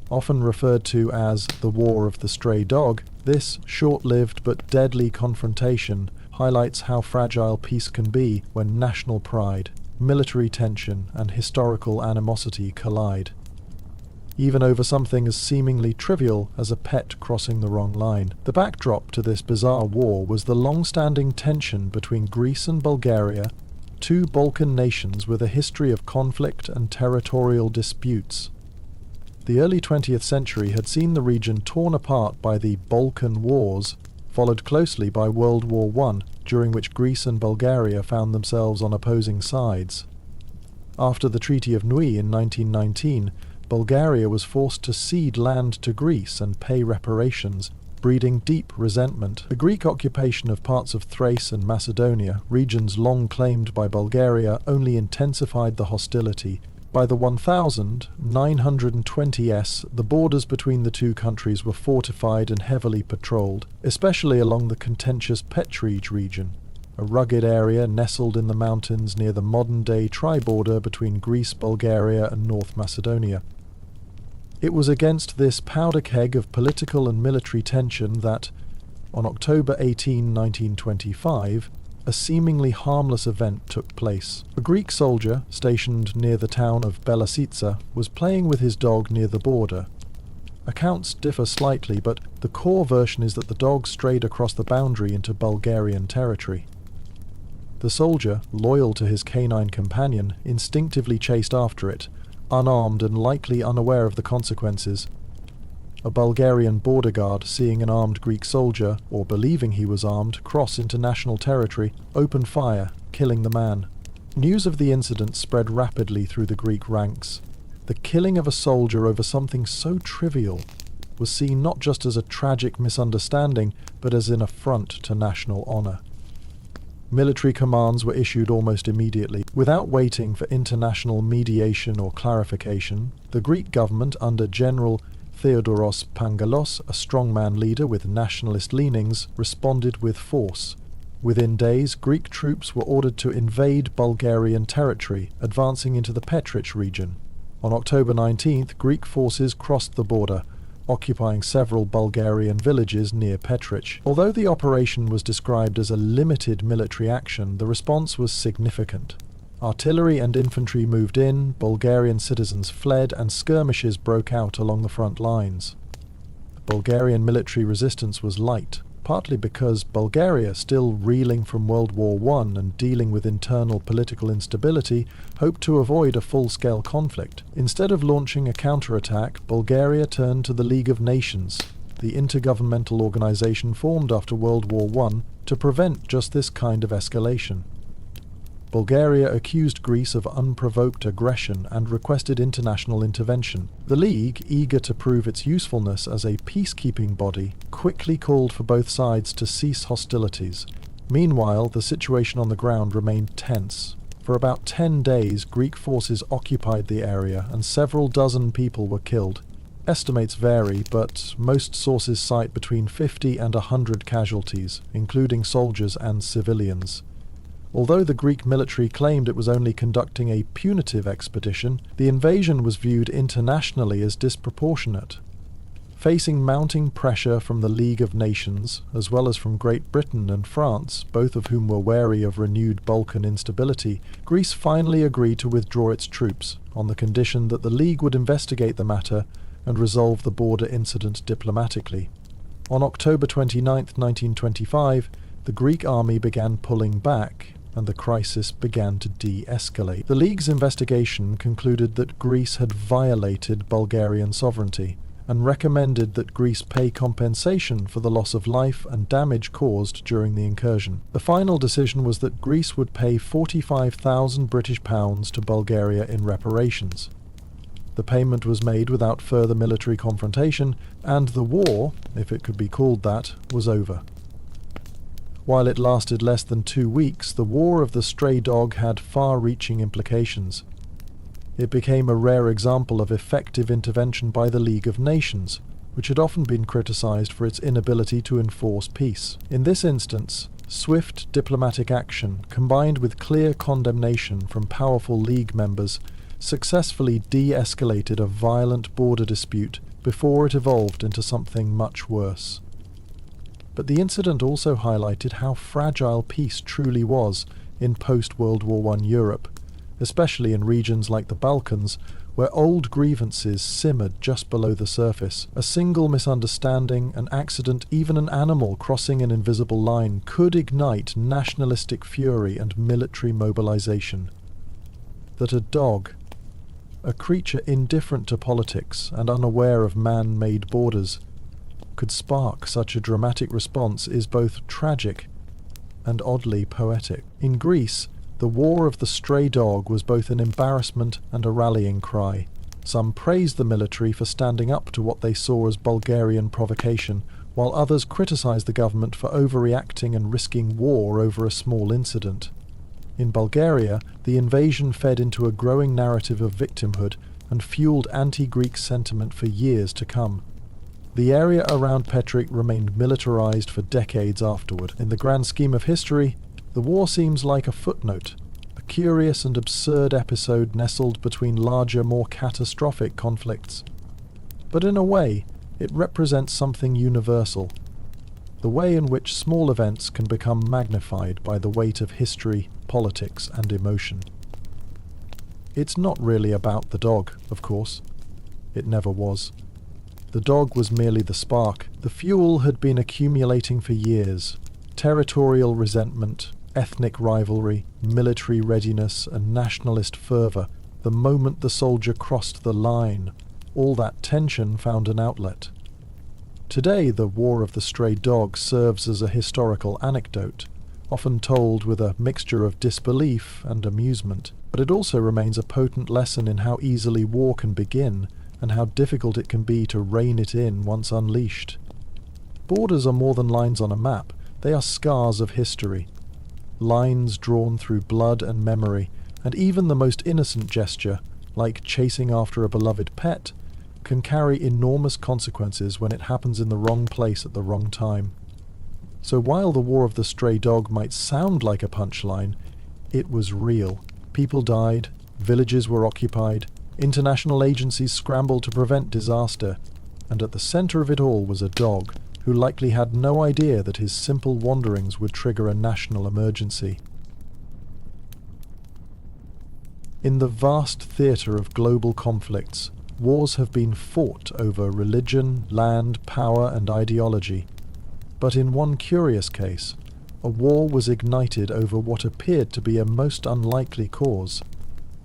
Often referred to as the War of the Stray Dog, this short-lived but deadly confrontation highlights how fragile peace can be when national pride, military tension, and historical animosity collide. Even over something as seemingly trivial as a pet crossing the wrong line. The backdrop to this bizarre war was the long-standing tension between Greece and Bulgaria, two Balkan nations with a history of conflict and territorial disputes. The early 20th century had seen the region torn apart by the Balkan Wars, followed closely by World War I, during which Greece and Bulgaria found themselves on opposing sides. After the Treaty of Neuilly in 1919, Bulgaria was forced to cede land to Greece and pay reparations, breeding deep resentment. The Greek occupation of parts of Thrace and Macedonia, regions long claimed by Bulgaria, only intensified the hostility. By the 1920s, the borders between the two countries were fortified and heavily patrolled, especially along the contentious Pastry region, a rugged area nestled in the mountains near the modern-day tri-border between Greece, Bulgaria, and North Macedonia. It was against this powder keg of political and military tension that, on October 18, 1925, a seemingly harmless event took place. A Greek soldier, stationed near the town of Belasica, was playing with his dog near the border. Accounts differ slightly, but the core version is that the dog strayed across the boundary into Bulgarian territory. The soldier, loyal to his canine companion, instinctively chased after it, unarmed and likely unaware of the consequences. A Bulgarian border guard, seeing an armed Greek soldier, or believing he was armed, cross into national territory, opened fire, killing the man. News of the incident spread rapidly through the Greek ranks. The killing of a soldier over something so trivial was seen not just as a tragic misunderstanding, but as an affront to national honour. Military commands were issued almost immediately. Without waiting for international mediation or clarification, the Greek government under General Theodoros Pangalos, a strongman leader with nationalist leanings, responded with force. Within days, Greek troops were ordered to invade Bulgarian territory, advancing into the Pastry region. On October 19th, Greek forces crossed the border, occupying several Bulgarian villages near Pastry. Although the operation was described as a limited military action, the response was significant. Artillery and infantry moved in, Bulgarian citizens fled, and skirmishes broke out along the front lines. The Bulgarian military resistance was light, partly because Bulgaria, still reeling from World War I and dealing with internal political instability, hoped to avoid a full-scale conflict. Instead of launching a counterattack, Bulgaria turned to the League of Nations, the intergovernmental organization formed after World War I to prevent just this kind of escalation. Bulgaria accused Greece of unprovoked aggression and requested international intervention. The League, eager to prove its usefulness as a peacekeeping body, quickly called for both sides to cease hostilities. Meanwhile, the situation on the ground remained tense. For about 10 days, Greek forces occupied the area and several dozen people were killed. Estimates vary, but most sources cite between 50 and 100 casualties, including soldiers and civilians. Although the Greek military claimed it was only conducting a punitive expedition, the invasion was viewed internationally as disproportionate. Facing mounting pressure from the League of Nations, as well as from Great Britain and France, both of whom were wary of renewed Balkan instability, Greece finally agreed to withdraw its troops, on the condition that the League would investigate the matter and resolve the border incident diplomatically. On October 29, 1925, the Greek army began pulling back, and the crisis began to de-escalate. The League's investigation concluded that Greece had violated Bulgarian sovereignty, and recommended that Greece pay compensation for the loss of life and damage caused during the incursion. The final decision was that Greece would pay £45,000 to Bulgaria in reparations. The payment was made without further military confrontation, and the war, if it could be called that, was over. While it lasted less than 2 weeks, the War of the Stray Dog had far-reaching implications. It became a rare example of effective intervention by the League of Nations, which had often been criticized for its inability to enforce peace. In this instance, swift diplomatic action, combined with clear condemnation from powerful League members, successfully de-escalated a violent border dispute before it evolved into something much worse. But the incident also highlighted how fragile peace truly was in post-World War I Europe, especially in regions like the Balkans, where old grievances simmered just below the surface. A single misunderstanding, an accident, even an animal crossing an invisible line could ignite nationalistic fury and military mobilization. That a dog, a creature indifferent to politics and unaware of man-made borders, could spark such a dramatic response is both tragic and oddly poetic. In Greece, the War of the Stray Dog was both an embarrassment and a rallying cry. Some praised the military for standing up to what they saw as Bulgarian provocation, while others criticized the government for overreacting and risking war over a small incident. In Bulgaria, the invasion fed into a growing narrative of victimhood and fueled anti-Greek sentiment for years to come. The area around Petric remained militarized for decades afterward. In the grand scheme of history, the war seems like a footnote, a curious and absurd episode nestled between larger, more catastrophic conflicts. But in a way, it represents something universal, the way in which small events can become magnified by the weight of history, politics, and emotion. It's not really about the dog, of course. It never was. The dog was merely the spark. The fuel had been accumulating for years. Territorial resentment, ethnic rivalry, military readiness, and nationalist fervour. The moment the soldier crossed the line, all that tension found an outlet. Today, the War of the Stray Dog serves as a historical anecdote, often told with a mixture of disbelief and amusement, but it also remains a potent lesson in how easily war can begin and how difficult it can be to rein it in once unleashed. Borders are more than lines on a map, they are scars of history. Lines drawn through blood and memory, and even the most innocent gesture, like chasing after a beloved pet, can carry enormous consequences when it happens in the wrong place at the wrong time. So while the War of the Stray Dog might sound like a punchline, it was real. People died, villages were occupied, international agencies scrambled to prevent disaster, and at the center of it all was a dog who likely had no idea that his simple wanderings would trigger a national emergency. In the vast theatre of global conflicts, wars have been fought over religion, land, power, and ideology. But in one curious case, a war was ignited over what appeared to be a most unlikely cause: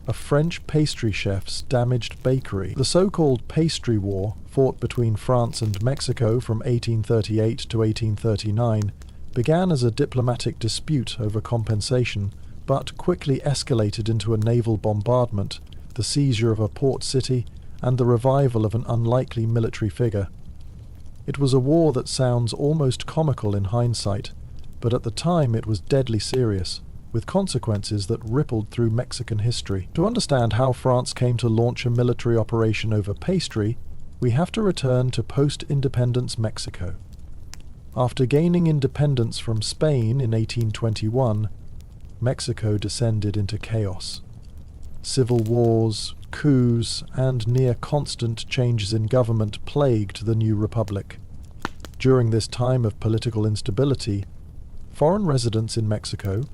a French pastry chef's damaged bakery. The so-called Pastry War, fought between France and Mexico from 1838 to 1839, began as a diplomatic dispute over compensation, but quickly escalated into a naval bombardment, the seizure of a port city, and the revival of an unlikely military figure. It was a war that sounds almost comical in hindsight, but at the time it was deadly serious, with consequences that rippled through Mexican history. To understand how France came to launch a military operation over pastry, we have to return to post-independence Mexico. After gaining independence from Spain in 1821, Mexico descended into chaos. Civil wars, coups, and near-constant changes in government plagued the new republic. During this time of political instability, foreign residents in Mexico,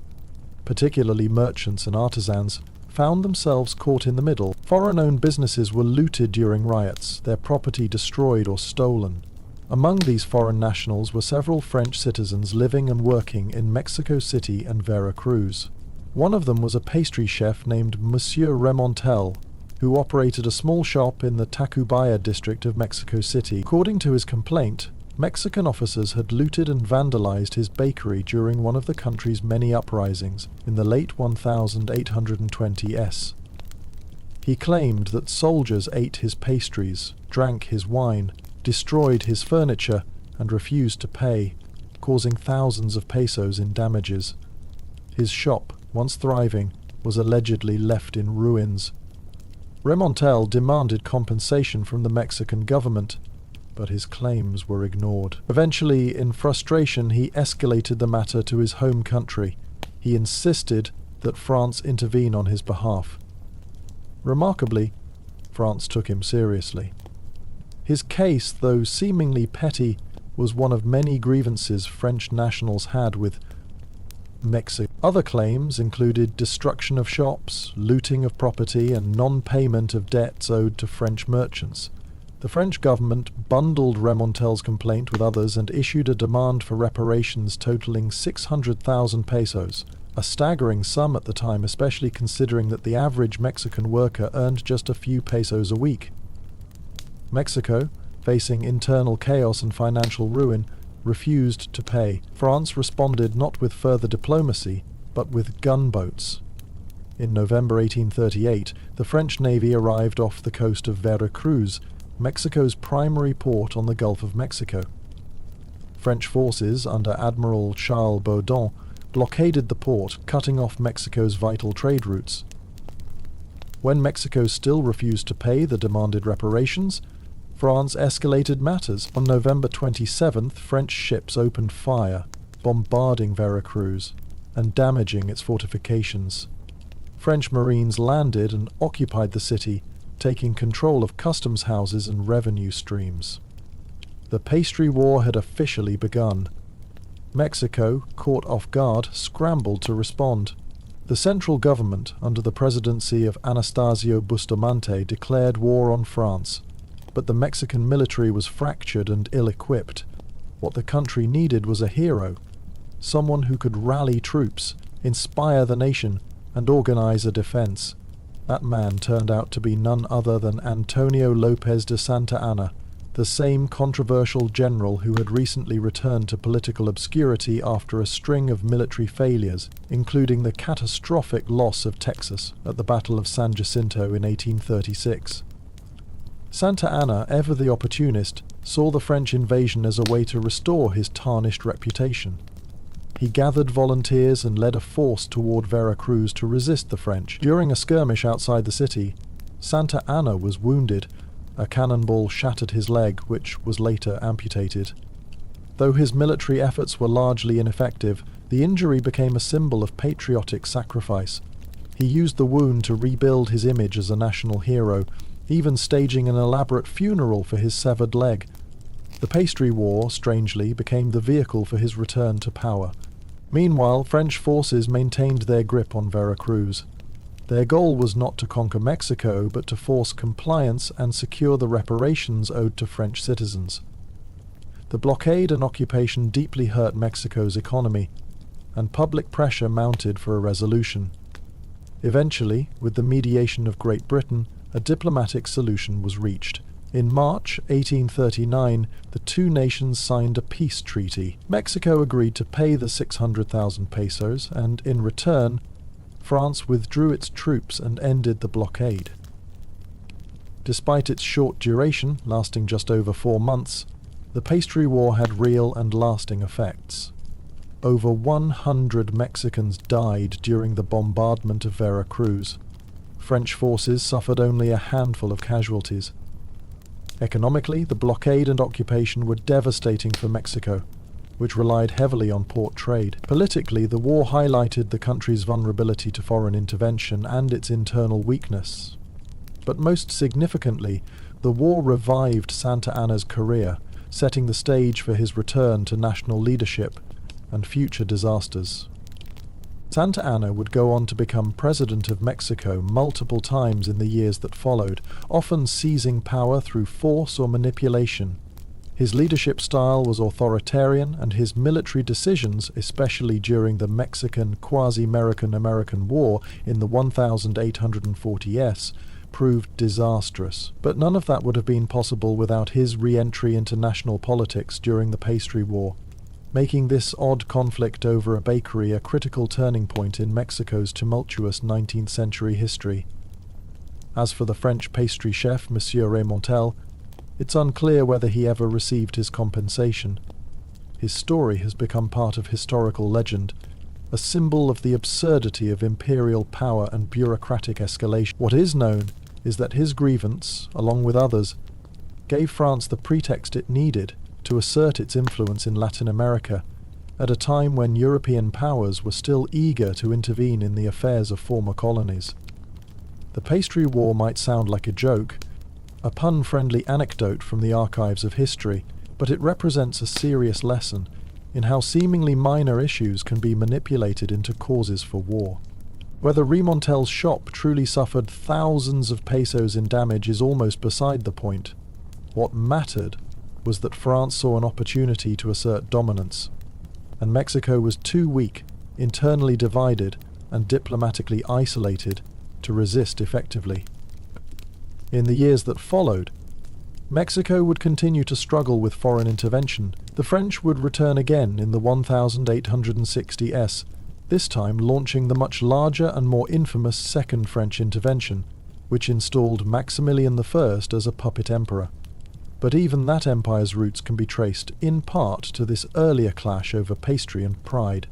particularly merchants and artisans, found themselves caught in the middle. Foreign-owned businesses were looted during riots, their property destroyed or stolen. Among these foreign nationals were several French citizens living and working in Mexico City and Veracruz. One of them was a pastry chef named Monsieur Remontel, who operated a small shop in the Tacubaya district of Mexico City. According to his complaint, Mexican officers had looted and vandalized his bakery during one of the country's many uprisings in the late 1820s. He claimed that soldiers ate his pastries, drank his wine, destroyed his furniture, and refused to pay, causing thousands of pesos in damages. His shop, once thriving, was allegedly left in ruins. Remontel demanded compensation from the Mexican government, but his claims were ignored. Eventually, in frustration, he escalated the matter to his home country. He insisted that France intervene on his behalf. Remarkably, France took him seriously. His case, though seemingly petty, was one of many grievances French nationals had with Mexico. Other claims included destruction of shops, looting of property, and non-payment of debts owed to French merchants. The French government bundled Remontel's complaint with others and issued a demand for reparations totaling 600,000 pesos, a staggering sum at the time, especially considering that the average Mexican worker earned just a few pesos a week. Mexico, facing internal chaos and financial ruin, refused to pay. France responded not with further diplomacy, but with gunboats. In November 1838, the French Navy arrived off the coast of Veracruz, Mexico's primary port on the Gulf of Mexico. French forces under Admiral Charles Baudon blockaded the port, cutting off Mexico's vital trade routes. When Mexico still refused to pay the demanded reparations, France escalated matters. On November 27th, French ships opened fire, bombarding Veracruz and damaging its fortifications. French Marines landed and occupied the city, taking control of customs houses and revenue streams. The Pastry War had officially begun. Mexico, caught off guard, scrambled to respond. The central government, under the presidency of Anastasio Bustamante, declared war on France, but the Mexican military was fractured and ill-equipped. What the country needed was a hero, someone who could rally troops, inspire the nation, and organize a defense. That man turned out to be none other than Antonio López de Santa Anna, the same controversial general who had recently returned to political obscurity after a string of military failures, including the catastrophic loss of Texas at the Battle of San Jacinto in 1836. Santa Anna, ever the opportunist, saw the French invasion as a way to restore his tarnished reputation. He gathered volunteers and led a force toward Veracruz to resist the French. During a skirmish outside the city, Santa Anna was wounded. A cannonball shattered his leg, which was later amputated. Though his military efforts were largely ineffective, the injury became a symbol of patriotic sacrifice. He used the wound to rebuild his image as a national hero, even staging an elaborate funeral for his severed leg. The Pastry War, strangely, became the vehicle for his return to power. Meanwhile, French forces maintained their grip on Veracruz. Their goal was not to conquer Mexico, but to force compliance and secure the reparations owed to French citizens. The blockade and occupation deeply hurt Mexico's economy, and public pressure mounted for a resolution. Eventually, with the mediation of Great Britain, a diplomatic solution was reached. In March 1839, the two nations signed a peace treaty. Mexico agreed to pay the 600,000 pesos, and in return, France withdrew its troops and ended the blockade. Despite its short duration, lasting just over 4 months, the Pastry War had real and lasting effects. Over 100 Mexicans died during the bombardment of Veracruz. French forces suffered only a handful of casualties. Economically, the blockade and occupation were devastating for Mexico, which relied heavily on port trade. Politically, the war highlighted the country's vulnerability to foreign intervention and its internal weakness. But most significantly, the war revived Santa Anna's career, setting the stage for his return to national leadership and future disasters. Santa Anna would go on to become president of Mexico multiple times in the years that followed, often seizing power through force or manipulation. His leadership style was authoritarian, and his military decisions, especially during the Mexican quasi-American War in the 1840s, proved disastrous. But none of that would have been possible without his re-entry into national politics during the Pastry War, making this odd conflict over a bakery a critical turning point in Mexico's tumultuous 19th century history. As for the French pastry chef, Monsieur Remontel, it's unclear whether he ever received his compensation. His story has become part of historical legend, a symbol of the absurdity of imperial power and bureaucratic escalation. What is known is that his grievance, along with others, gave France the pretext it needed to assert its influence in Latin America, at a time when European powers were still eager to intervene in the affairs of former colonies. The Pastry War might sound like a joke, a pun-friendly anecdote from the archives of history, but it represents a serious lesson in how seemingly minor issues can be manipulated into causes for war. Whether Remontel's shop truly suffered thousands of pesos in damage is almost beside the point. What mattered was that France saw an opportunity to assert dominance, and Mexico was too weak, internally divided, and diplomatically isolated to resist effectively. In the years that followed, Mexico would continue to struggle with foreign intervention. The French would return again in the 1860s, this time launching the much larger and more infamous Second French Intervention, which installed Maximilian I as a puppet emperor. But even that empire's roots can be traced, in part, to this earlier clash over pastry and pride.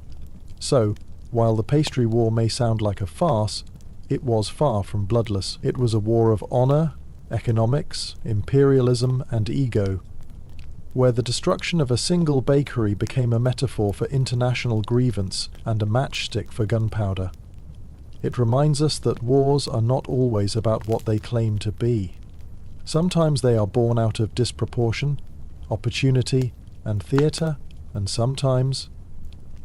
So, while the Pastry War may sound like a farce, it was far from bloodless. It was a war of honour, economics, imperialism, and ego, where the destruction of a single bakery became a metaphor for international grievance and a matchstick for gunpowder. It reminds us that wars are not always about what they claim to be. Sometimes they are born out of disproportion, opportunity, and theatre, and sometimes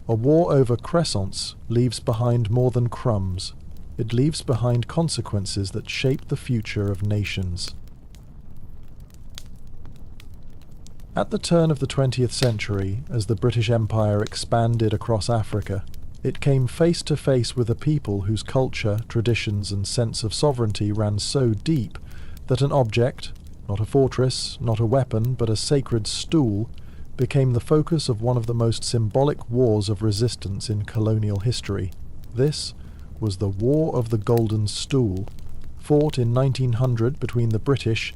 a war over croissants leaves behind more than crumbs. It leaves behind consequences that shape the future of nations. At the turn of the 20th century, as the British Empire expanded across Africa, it came face to face with a people whose culture, traditions, and sense of sovereignty ran so deep that an object, not a fortress, not a weapon, but a sacred stool, became the focus of one of the most symbolic wars of resistance in colonial history. This was the War of the Golden Stool, fought in 1900 between the British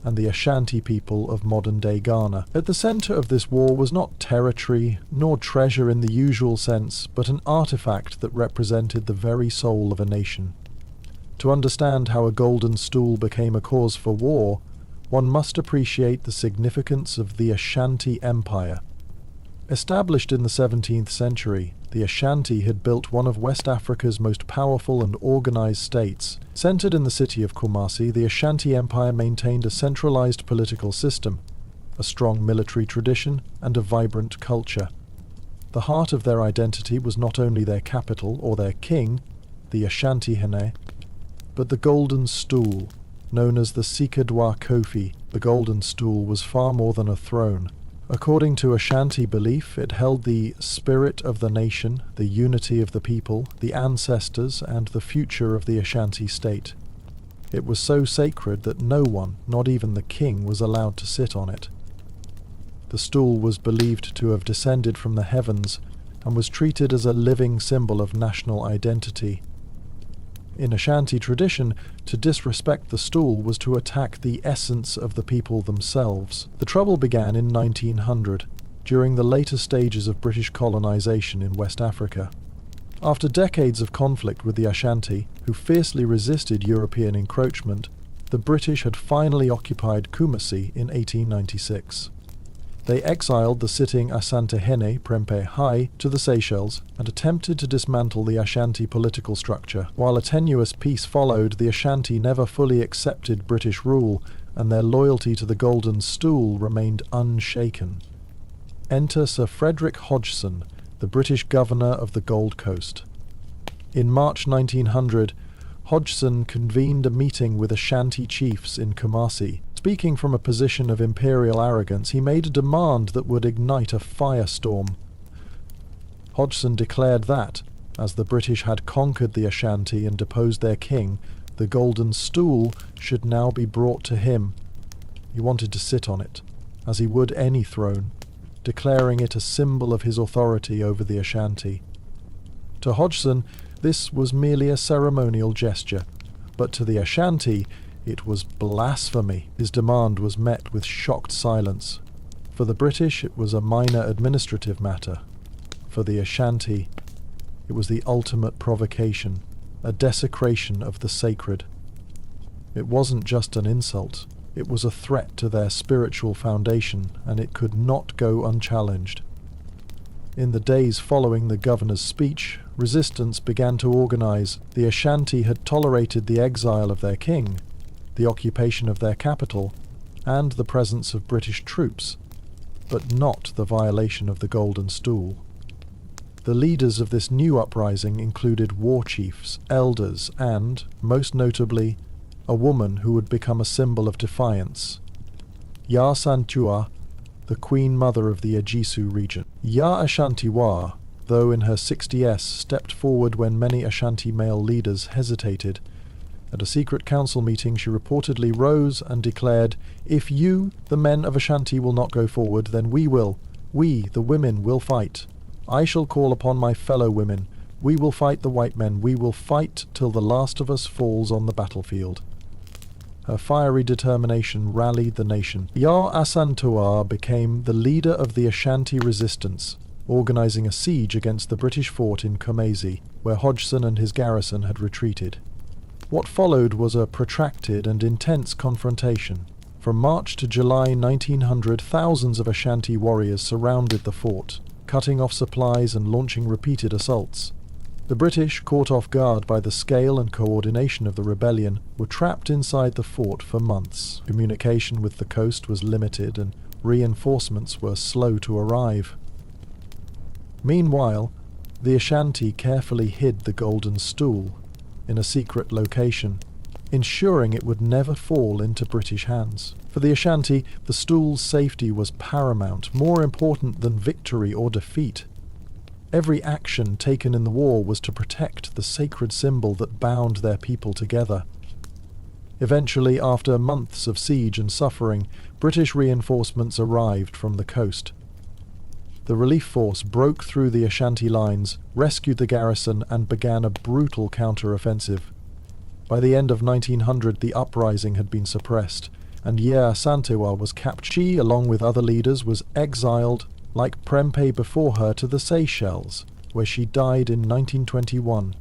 and the Ashanti people of modern-day Ghana. At the centre of this war was not territory, nor treasure in the usual sense, but an artefact that represented the very soul of a nation. To understand how a golden stool became a cause for war, one must appreciate the significance of the Ashanti Empire. Established in the 17th century, the Ashanti had built one of West Africa's most powerful and organized states. Centered in the city of Kumasi, the Ashanti Empire maintained a centralized political system, a strong military tradition, and a vibrant culture. The heart of their identity was not only their capital or their king, the Ashanti Hene, but the Golden Stool, known as the Sikadwa Kofi. The Golden Stool was far more than a throne. According to Ashanti belief, it held the spirit of the nation, the unity of the people, the ancestors, and the future of the Ashanti state. It was so sacred that no one, not even the king, was allowed to sit on it. The stool was believed to have descended from the heavens and was treated as a living symbol of national identity. In Ashanti tradition, to disrespect the stool was to attack the essence of the people themselves. The trouble began in 1900, during the later stages of British colonization in West Africa. After decades of conflict with the Ashanti, who fiercely resisted European encroachment, the British had finally occupied Kumasi in 1896. They exiled the sitting Asante Hene Prempeh Hai to the Seychelles and attempted to dismantle the Ashanti political structure. While a tenuous peace followed, the Ashanti never fully accepted British rule, and their loyalty to the Golden Stool remained unshaken. Enter Sir Frederick Hodgson, the British governor of the Gold Coast. In March 1900, Hodgson convened a meeting with Ashanti chiefs in Kumasi. Speaking from a position of imperial arrogance, he made a demand that would ignite a firestorm. Hodgson declared that, as the British had conquered the Ashanti and deposed their king, the Golden Stool should now be brought to him. He wanted to sit on it, as he would any throne, declaring it a symbol of his authority over the Ashanti. To Hodgson, this was merely a ceremonial gesture, but to the Ashanti, it was blasphemy. His demand was met with shocked silence. For the British, it was a minor administrative matter. For the Ashanti, it was the ultimate provocation, a desecration of the sacred. It wasn't just an insult. It was a threat to their spiritual foundation, and it could not go unchallenged. In the days following the governor's speech, resistance began to organize. The Ashanti had tolerated the exile of their king, the occupation of their capital, and the presence of British troops, but not the violation of the Golden Stool. The leaders of this new uprising included war chiefs, elders, and, most notably, a woman who would become a symbol of defiance, Ya Santua, the Queen Mother of the Ejisu region. Ya Ashantiwa, though in her 60s, stepped forward when many Ashanti male leaders hesitated. At a secret council meeting, she reportedly rose and declared, "If you, the men of Ashanti, will not go forward, then we will. We, the women, will fight. I shall call upon my fellow women. We will fight the white men. We will fight till the last of us falls on the battlefield." Her fiery determination rallied the nation. Yar Asantuar became the leader of the Ashanti resistance, organising a siege against the British fort in Kumasi, where Hodgson and his garrison had retreated. What followed was a protracted and intense confrontation. From March to July 1900, thousands of Ashanti warriors surrounded the fort, cutting off supplies and launching repeated assaults. The British, caught off guard by the scale and coordination of the rebellion, were trapped inside the fort for months. Communication with the coast was limited and reinforcements were slow to arrive. Meanwhile, the Ashanti carefully hid the Golden Stool in a secret location, ensuring it would never fall into British hands. For the Ashanti, the stool's safety was paramount, more important than victory or defeat. Every action taken in the war was to protect the sacred symbol that bound their people together. Eventually, after months of siege and suffering, British reinforcements arrived from the coast. The relief force broke through the Ashanti lines, rescued the garrison, and began a brutal counter-offensive. By the end of 1900, the uprising had been suppressed, and Yea Asantewa was captured. She, along with other leaders, was exiled, like Prempeh before her, to the Seychelles, where she died in 1921.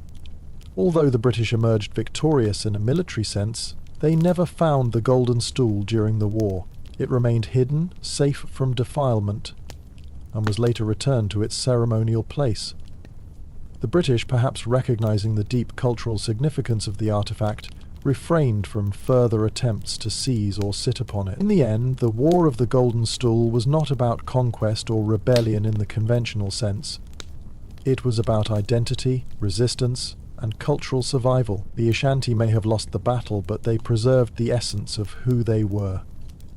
Although the British emerged victorious in a military sense, they never found the Golden Stool during the war. It remained hidden, safe from defilement, and was later returned to its ceremonial place. The British, perhaps recognizing the deep cultural significance of the artifact, refrained from further attempts to seize or sit upon it. In the end, the War of the Golden Stool was not about conquest or rebellion in the conventional sense. It was about identity, resistance, and cultural survival. The Ashanti may have lost the battle, but they preserved the essence of who they were.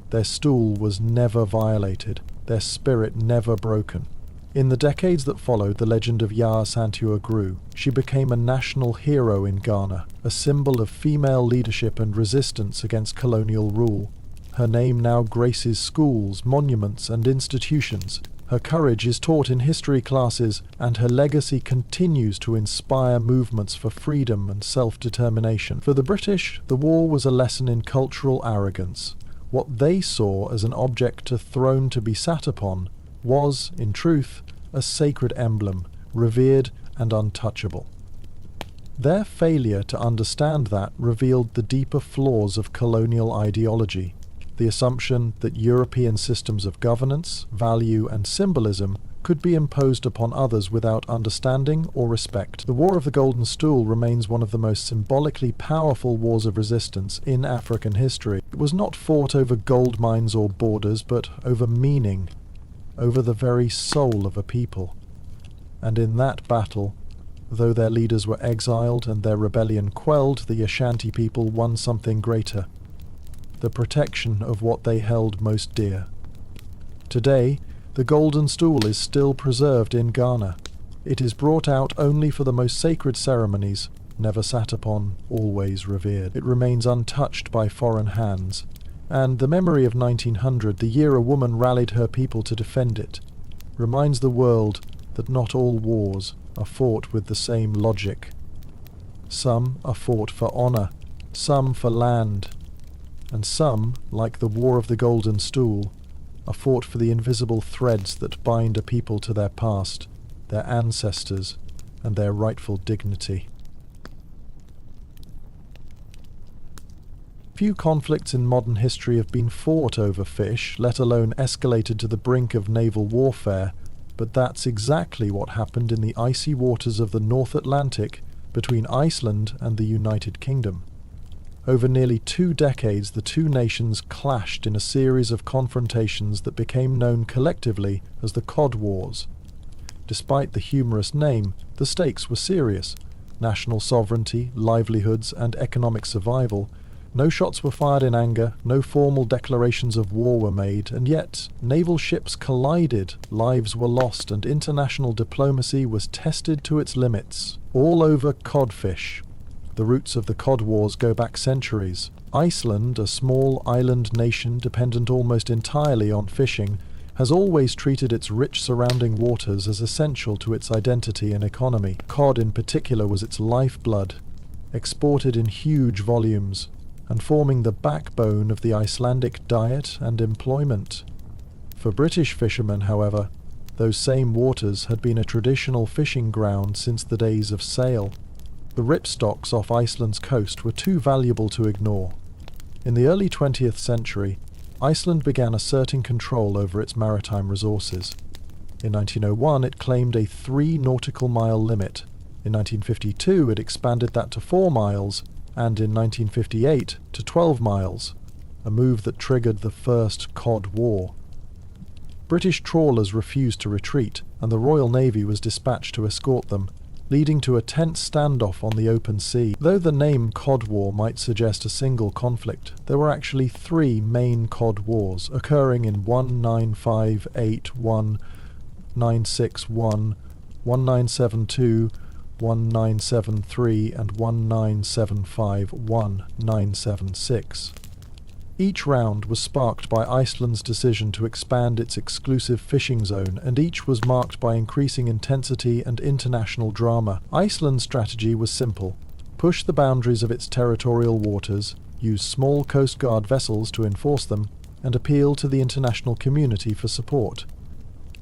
Their stool was never violated, their spirit never broken. In the decades that followed, the legend of Yea Asantewa grew. She became a national hero in Ghana, a symbol of female leadership and resistance against colonial rule. Her name now graces schools, monuments, and institutions. Her courage is taught in history classes, and her legacy continues to inspire movements for freedom and self-determination. For the British, the war was a lesson in cultural arrogance. What they saw as an object, a throne to be sat upon, was, in truth, a sacred emblem, revered and untouchable. Their failure to understand that revealed the deeper flaws of colonial ideology, the assumption that European systems of governance, value, and symbolism could be imposed upon others without understanding or respect. The War of the Golden Stool remains one of the most symbolically powerful wars of resistance in African history. It was not fought over gold mines or borders, but over meaning, over the very soul of a people. And in that battle, though their leaders were exiled and their rebellion quelled, the Ashanti people won something greater: the protection of what they held most dear. Today, the Golden Stool is still preserved in Ghana. It is brought out only for the most sacred ceremonies, never sat upon, always revered. It remains untouched by foreign hands, and the memory of 1900, the year a woman rallied her people to defend it, reminds the world that not all wars are fought with the same logic. Some are fought for honor, some for land, and some, like the War of the Golden Stool, are fought for the invisible threads that bind a people to their past, their ancestors, and their rightful dignity. Few conflicts in modern history have been fought over fish, let alone escalated to the brink of naval warfare, but that's exactly what happened in the icy waters of the North Atlantic between Iceland and the United Kingdom. Over nearly 2 decades, the two nations clashed in a series of confrontations that became known collectively as the Cod Wars. Despite the humorous name, the stakes were serious: national sovereignty, livelihoods, and economic survival. No shots were fired in anger, no formal declarations of war were made, and yet naval ships collided, lives were lost, and international diplomacy was tested to its limits. All over codfish. The roots of the Cod Wars go back centuries. Iceland, a small island nation dependent almost entirely on fishing, has always treated its rich surrounding waters as essential to its identity and economy. Cod in particular was its lifeblood, exported in huge volumes. and forming the backbone of the Icelandic diet and employment. For British fishermen, however, those same waters had been a traditional fishing ground since the days of sail. The ripstocks off Iceland's coast were too valuable to ignore. In the early 20th century, Iceland began asserting control over its maritime resources. In 1901, it claimed a 3 nautical mile limit. In 1952, it expanded that to 4 miles, and in 1958 to 12 miles, a move that triggered the First Cod War. British trawlers refused to retreat, and the Royal Navy was dispatched to escort them, leading to a tense standoff on the open sea. Though the name Cod War might suggest a single conflict, there were actually 3 main Cod Wars occurring in 1958, 1961, 1972, 1973 and 1975, 1976. Each round was sparked by Iceland's decision to expand its exclusive fishing zone, and each was marked by increasing intensity and international drama. Iceland's strategy was simple: push the boundaries of its territorial waters, use small Coast Guard vessels to enforce them, and appeal to the international community for support.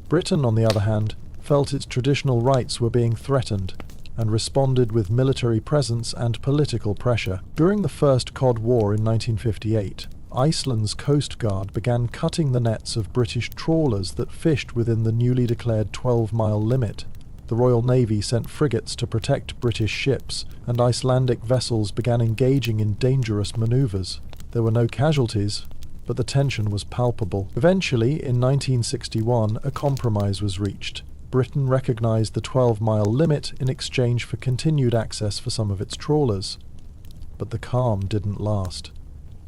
Britain, on the other hand, felt its traditional rights were being threatened, and responded with military presence and political pressure. During the First Cod War in 1958, Iceland's Coast Guard began cutting the nets of British trawlers that fished within the newly declared 12-mile limit. The Royal Navy sent frigates to protect British ships, and Icelandic vessels began engaging in dangerous manoeuvres. There were no casualties, but the tension was palpable. Eventually, in 1961, a compromise was reached. Britain recognized the 12-mile limit in exchange for continued access for some of its trawlers. But the calm didn't last.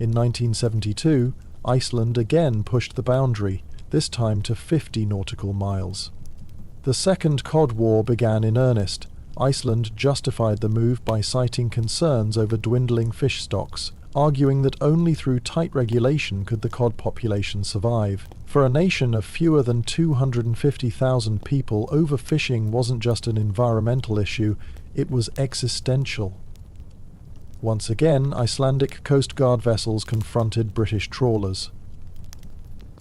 In 1972, Iceland again pushed the boundary, this time to 50 nautical miles. The Second Cod War began in earnest. Iceland justified the move by citing concerns over dwindling fish stocks, arguing that only through tight regulation could the cod population survive. For a nation of fewer than 250,000 people, overfishing wasn't just an environmental issue, it was existential. Once again, Icelandic Coast Guard vessels confronted British trawlers.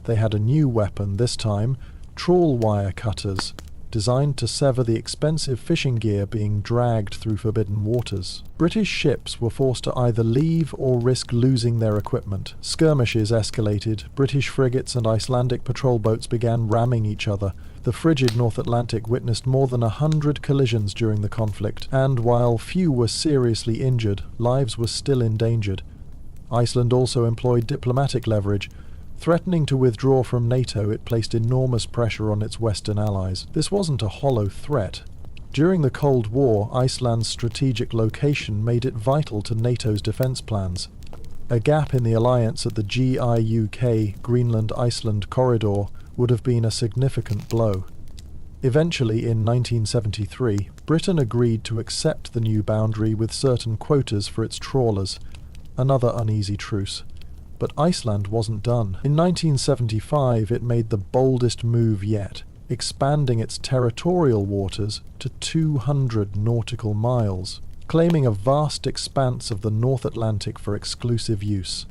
They had a new weapon this time, trawl wire cutters, designed to sever the expensive fishing gear being dragged through forbidden waters. British ships were forced to either leave or risk losing their equipment. Skirmishes escalated, British frigates and Icelandic patrol boats began ramming each other. The frigid North Atlantic witnessed more than 100 collisions during the conflict, and while few were seriously injured, lives were still endangered. Iceland also employed diplomatic leverage. Threatening to withdraw from NATO, it placed enormous pressure on its Western allies. This wasn't a hollow threat. During the Cold War, Iceland's strategic location made it vital to NATO's defence plans. A gap in the alliance at the GIUK Greenland-Iceland corridor would have been a significant blow. Eventually, in 1973, Britain agreed to accept the new boundary with certain quotas for its trawlers, another uneasy truce. But Iceland wasn't done. In 1975, it made the boldest move yet, expanding its territorial waters to 200 nautical miles, claiming a vast expanse of the North Atlantic for exclusive use.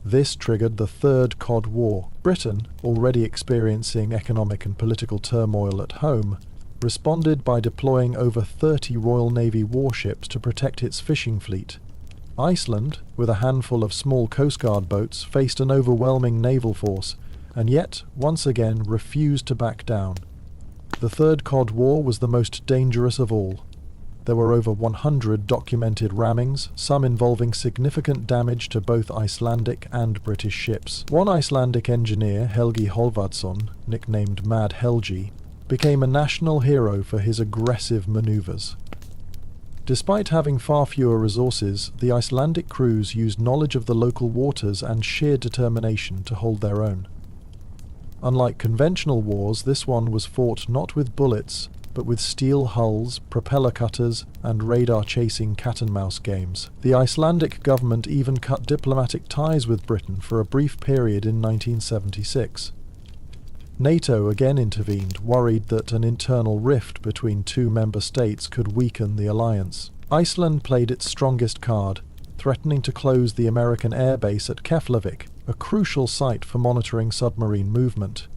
This triggered the Third Cod War. Britain, already experiencing economic and political turmoil at home, responded by deploying over 30 Royal Navy warships to protect its fishing fleet. Iceland, with a handful of small Coast Guard boats, faced an overwhelming naval force, and yet, once again, refused to back down. The Third Cod War was the most dangerous of all. There were over 100 documented rammings, some involving significant damage to both Icelandic and British ships. One Icelandic engineer, Helgi Hólfarsson, nicknamed Mad Helgi, became a national hero for his aggressive manoeuvres. Despite having far fewer resources, the Icelandic crews used knowledge of the local waters and sheer determination to hold their own. Unlike conventional wars, this one was fought not with bullets, but with steel hulls, propeller cutters, and radar-chasing cat-and-mouse games. The Icelandic government even cut diplomatic ties with Britain for a brief period in 1976. NATO again intervened, worried that an internal rift between two member states could weaken the alliance. Iceland played its strongest card, threatening to close the American airbase at Keflavik, a crucial site for monitoring submarine movement.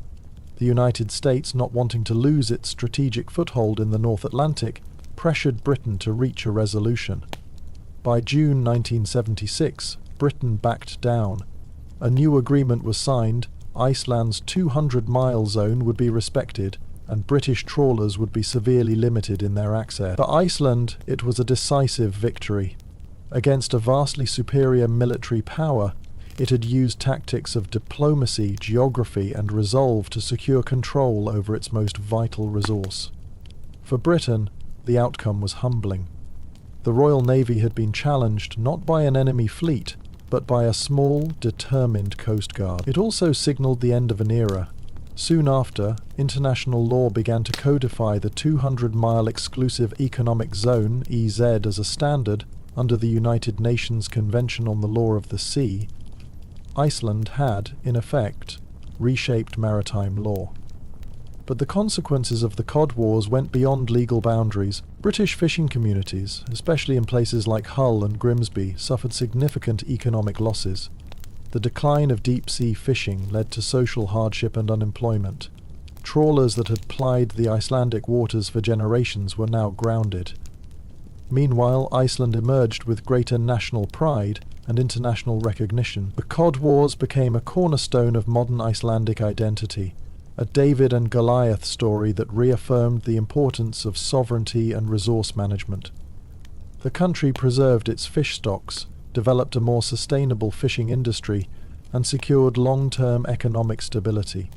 The United States, not wanting to lose its strategic foothold in the North Atlantic, pressured Britain to reach a resolution. By June 1976, Britain backed down. A new agreement was signed, Iceland's 200-mile zone would be respected, and British trawlers would be severely limited in their access. For Iceland, it was a decisive victory. Against a vastly superior military power, it had used tactics of diplomacy, geography, and resolve to secure control over its most vital resource. For Britain, the outcome was humbling. The Royal Navy had been challenged not by an enemy fleet, but by a small, determined coast guard. It also signalled the end of an era. Soon after, international law began to codify the 200-mile exclusive economic zone, EZ, as a standard under the United Nations Convention on the Law of the Sea. Iceland had, in effect, reshaped maritime law. But the consequences of the Cod Wars went beyond legal boundaries. British fishing communities, especially in places like Hull and Grimsby, suffered significant economic losses. The decline of deep-sea fishing led to social hardship and unemployment. Trawlers that had plied the Icelandic waters for generations were now grounded. Meanwhile, Iceland emerged with greater national pride and international recognition. The Cod Wars became a cornerstone of modern Icelandic identity, a David and Goliath story that reaffirmed the importance of sovereignty and resource management. The country preserved its fish stocks, developed a more sustainable fishing industry, and secured long-term economic stability.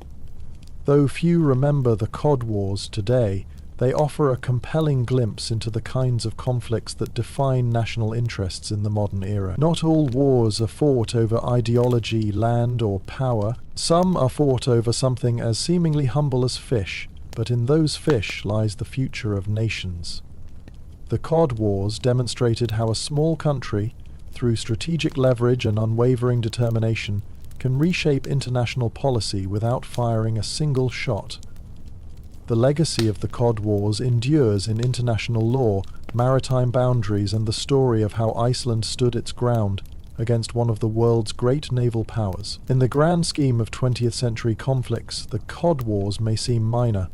Though few remember the Cod Wars today, they offer a compelling glimpse into the kinds of conflicts that define national interests in the modern era. Not all wars are fought over ideology, land, or power. Some are fought over something as seemingly humble as fish, but in those fish lies the future of nations. The Cod Wars demonstrated how a small country, through strategic leverage and unwavering determination, can reshape international policy without firing a single shot. The legacy of the Cod Wars endures in international law, maritime boundaries, and the story of how Iceland stood its ground against one of the world's great naval powers. In the grand scheme of 20th century conflicts, the Cod Wars may seem minor,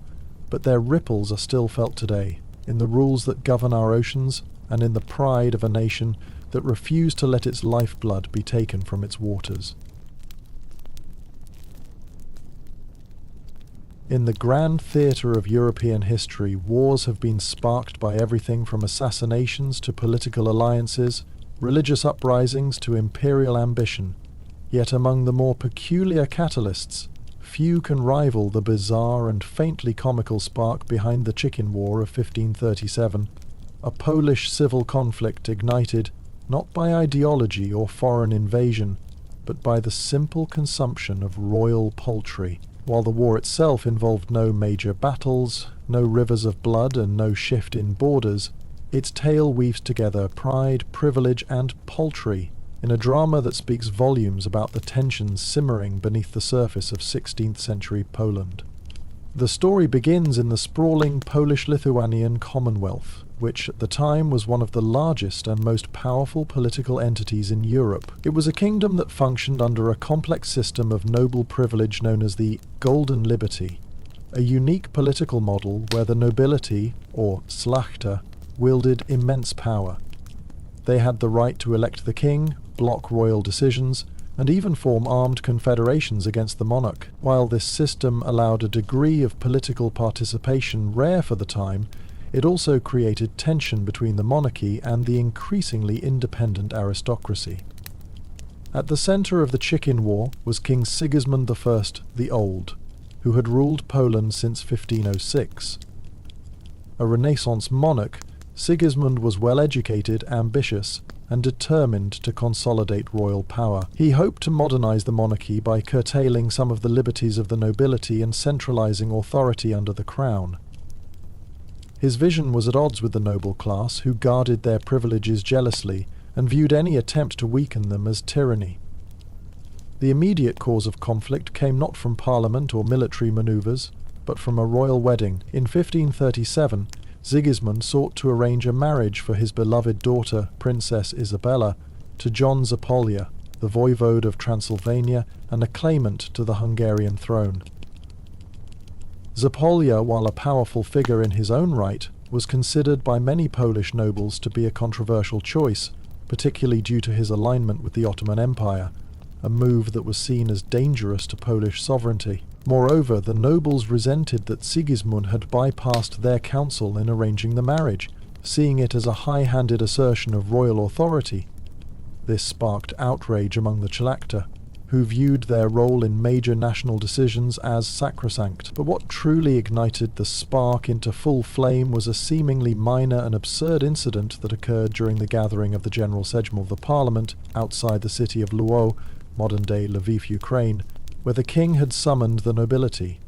but their ripples are still felt today, in the rules that govern our oceans and in the pride of a nation that refused to let its lifeblood be taken from its waters. In the grand theatre of European history, wars have been sparked by everything from assassinations to political alliances, religious uprisings to imperial ambition. Yet among the more peculiar catalysts, few can rival the bizarre and faintly comical spark behind the Chicken War of 1537, a Polish civil conflict ignited not by ideology or foreign invasion, but by the simple consumption of royal poultry. While the war itself involved no major battles, no rivers of blood, and no shift in borders, its tale weaves together pride, privilege, and poultry in a drama that speaks volumes about the tensions simmering beneath the surface of 16th century Poland. The story begins in the sprawling Polish-Lithuanian Commonwealth, which at the time was one of the largest and most powerful political entities in Europe. It was a kingdom that functioned under a complex system of noble privilege known as the Golden Liberty, a unique political model where the nobility, or Szlachta, wielded immense power. They had the right to elect the king, block royal decisions, and even form armed confederations against the monarch. While this system allowed a degree of political participation rare for the time, it also created tension between the monarchy and the increasingly independent aristocracy. At the centre of the Chicken War was King Sigismund I the Old, who had ruled Poland since 1506. A Renaissance monarch, Sigismund was well-educated, ambitious, and determined to consolidate royal power. He hoped to modernize the monarchy by curtailing some of the liberties of the nobility and centralizing authority under the crown. His vision was at odds with the noble class, who guarded their privileges jealously and viewed any attempt to weaken them as tyranny. The immediate cause of conflict came not from parliament or military maneuvers, but from a royal wedding. In 1537, Sigismund sought to arrange a marriage for his beloved daughter, Princess Isabella, to John Zapolya, the voivode of Transylvania and a claimant to the Hungarian throne. Zapolya, while a powerful figure in his own right, was considered by many Polish nobles to be a controversial choice, particularly due to his alignment with the Ottoman Empire, a move that was seen as dangerous to Polish sovereignty. Moreover, the nobles resented that Sigismund had bypassed their council in arranging the marriage, seeing it as a high-handed assertion of royal authority. This sparked outrage among the Szlachta, who viewed their role in major national decisions as sacrosanct. But what truly ignited the spark into full flame was a seemingly minor and absurd incident that occurred during the gathering of the General Sejm of the Parliament outside the city of Lwów, modern-day Lviv, Ukraine, where the king had summoned the nobility.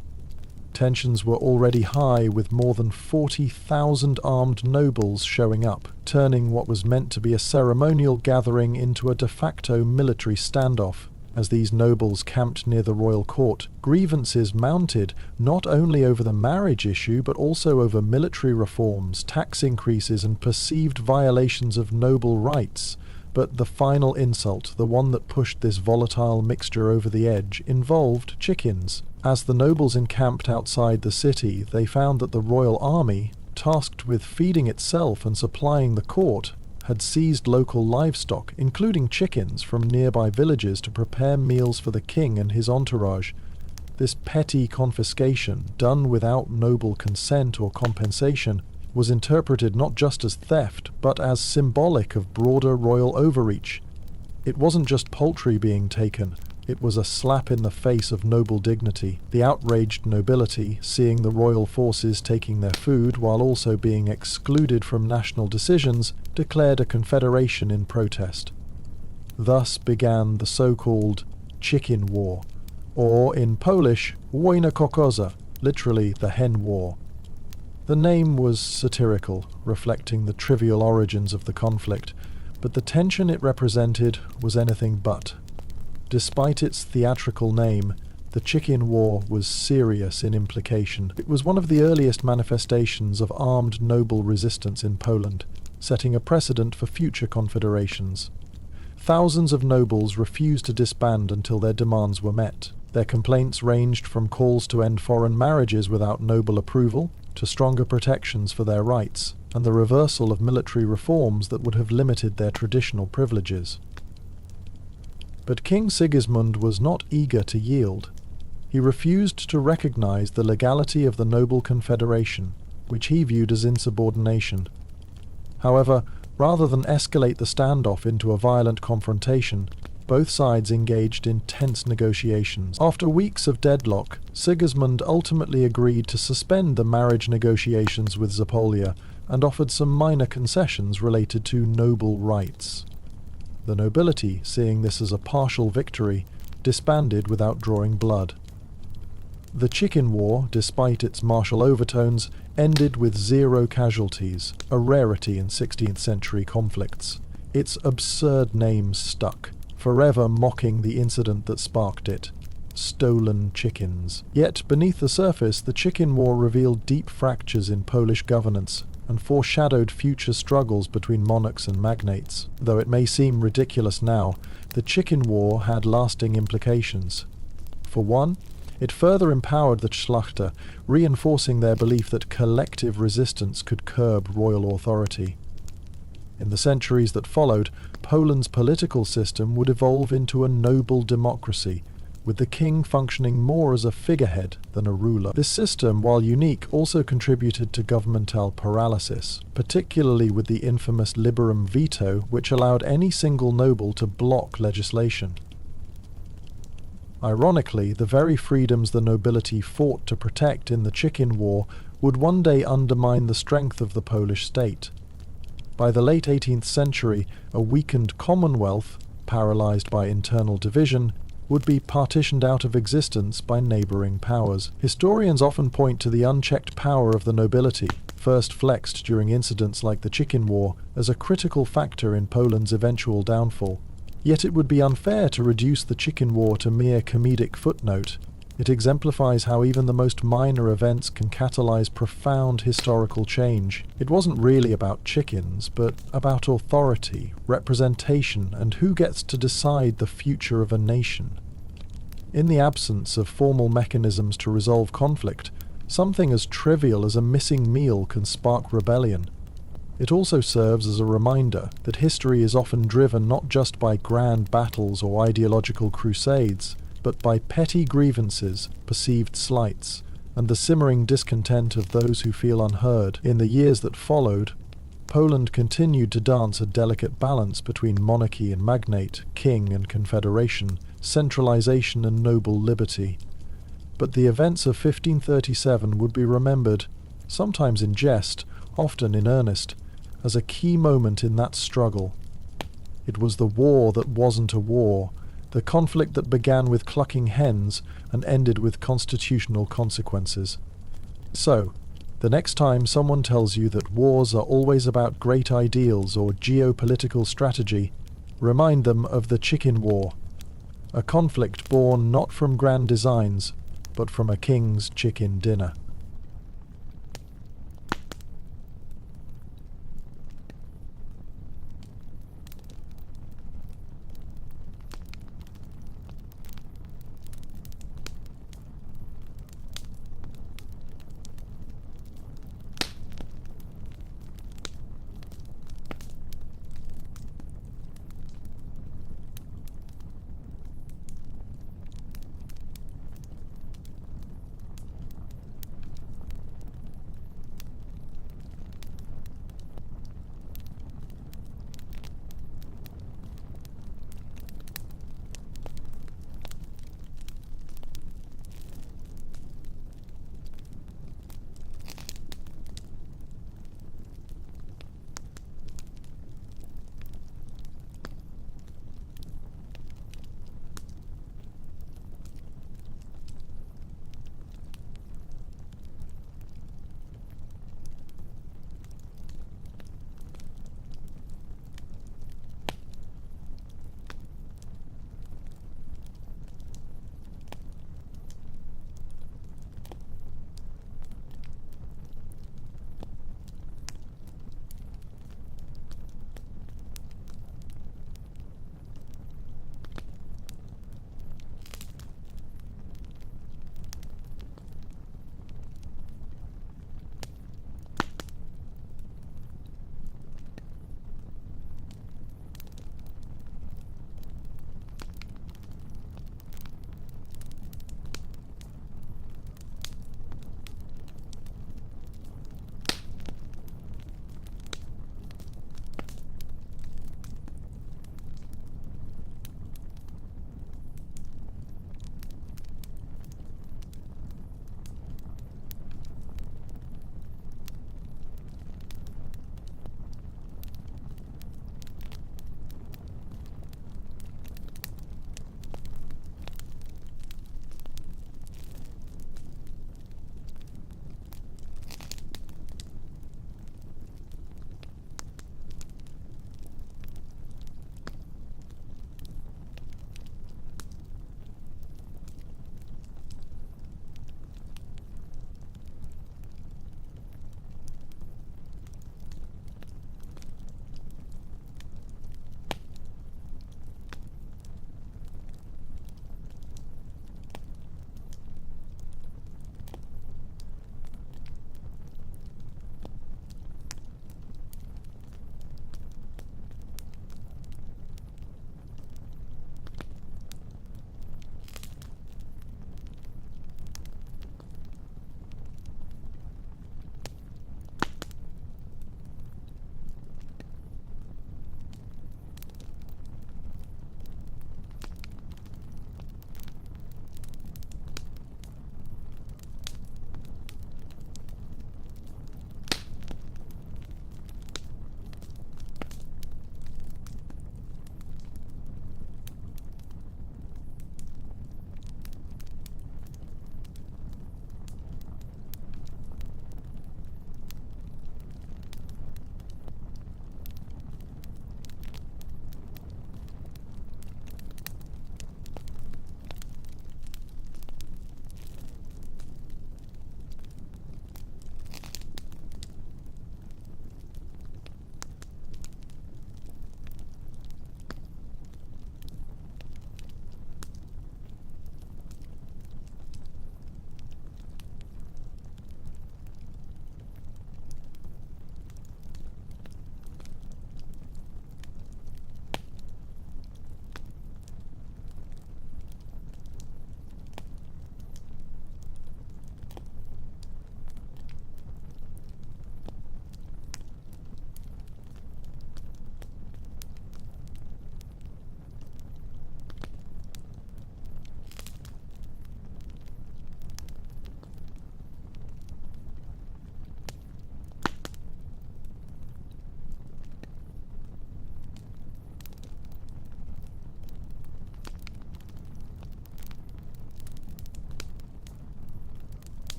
Tensions were already high, with more than 40,000 armed nobles showing up, turning what was meant to be a ceremonial gathering into a de facto military standoff. As these nobles camped near the royal court, grievances mounted not only over the marriage issue but also over military reforms, tax increases and perceived violations of noble rights. But the final insult, the one that pushed this volatile mixture over the edge, involved chickens. As the nobles encamped outside the city, they found that the royal army, tasked with feeding itself and supplying the court, had seized local livestock, including chickens, from nearby villages to prepare meals for the king and his entourage. This petty confiscation, done without noble consent or compensation, was interpreted not just as theft, but as symbolic of broader royal overreach. It wasn't just poultry being taken, it was a slap in the face of noble dignity. The outraged nobility, seeing the royal forces taking their food while also being excluded from national decisions, declared a confederation in protest. Thus began the so-called Chicken War, or in Polish, Wojna kokoza, literally the hen war. The name was satirical, reflecting the trivial origins of the conflict, but the tension it represented was anything but. Despite its theatrical name, the Chicken War was serious in implication. It was one of the earliest manifestations of armed noble resistance in Poland, setting a precedent for future confederations. Thousands of nobles refused to disband until their demands were met. Their complaints ranged from calls to end foreign marriages without noble approval, to stronger protections for their rights, and the reversal of military reforms that would have limited their traditional privileges. But King Sigismund was not eager to yield. He refused to recognize the legality of the noble confederation, which he viewed as insubordination. However, rather than escalate the standoff into a violent confrontation, both sides engaged in tense negotiations. After weeks of deadlock, Sigismund ultimately agreed to suspend the marriage negotiations with Zapolya and offered some minor concessions related to noble rights. The nobility, seeing this as a partial victory, disbanded without drawing blood. The Chicken War, despite its martial overtones, ended with 0 casualties, a rarity in 16th century conflicts. Its absurd name stuck, forever mocking the incident that sparked it: stolen chickens. Yet beneath the surface, the Chicken War revealed deep fractures in Polish governance and foreshadowed future struggles between monarchs and magnates. Though it may seem ridiculous now, the Chicken War had lasting implications. For one, it further empowered the Szlachta, reinforcing their belief that collective resistance could curb royal authority. In the centuries that followed, Poland's political system would evolve into a noble democracy, with the king functioning more as a figurehead than a ruler. This system, while unique, also contributed to governmental paralysis, particularly with the infamous liberum veto, which allowed any single noble to block legislation. Ironically, the very freedoms the nobility fought to protect in the Chicken War would one day undermine the strength of the Polish state. By the late 18th century, a weakened Commonwealth, paralysed by internal division, would be partitioned out of existence by neighbouring powers. Historians often point to the unchecked power of the nobility, first flexed during incidents like the Chicken War, as a critical factor in Poland's eventual downfall. Yet it would be unfair to reduce the Chicken War to mere comedic footnote. It exemplifies how even the most minor events can catalyze profound historical change. It wasn't really about chickens, but about authority, representation, and who gets to decide the future of a nation. In the absence of formal mechanisms to resolve conflict, something as trivial as a missing meal can spark rebellion. It also serves as a reminder that history is often driven not just by grand battles or ideological crusades, but by petty grievances, perceived slights, and the simmering discontent of those who feel unheard. In the years that followed, Poland continued to dance a delicate balance between monarchy and magnate, king and confederation, centralization and noble liberty. But the events of 1537 would be remembered, sometimes in jest, often in earnest, as a key moment in that struggle. It was the war that wasn't a war, the conflict that began with clucking hens and ended with constitutional consequences. So, the next time someone tells you that wars are always about great ideals or geopolitical strategy, remind them of the Chicken War, a conflict born not from grand designs, but from a king's chicken dinner.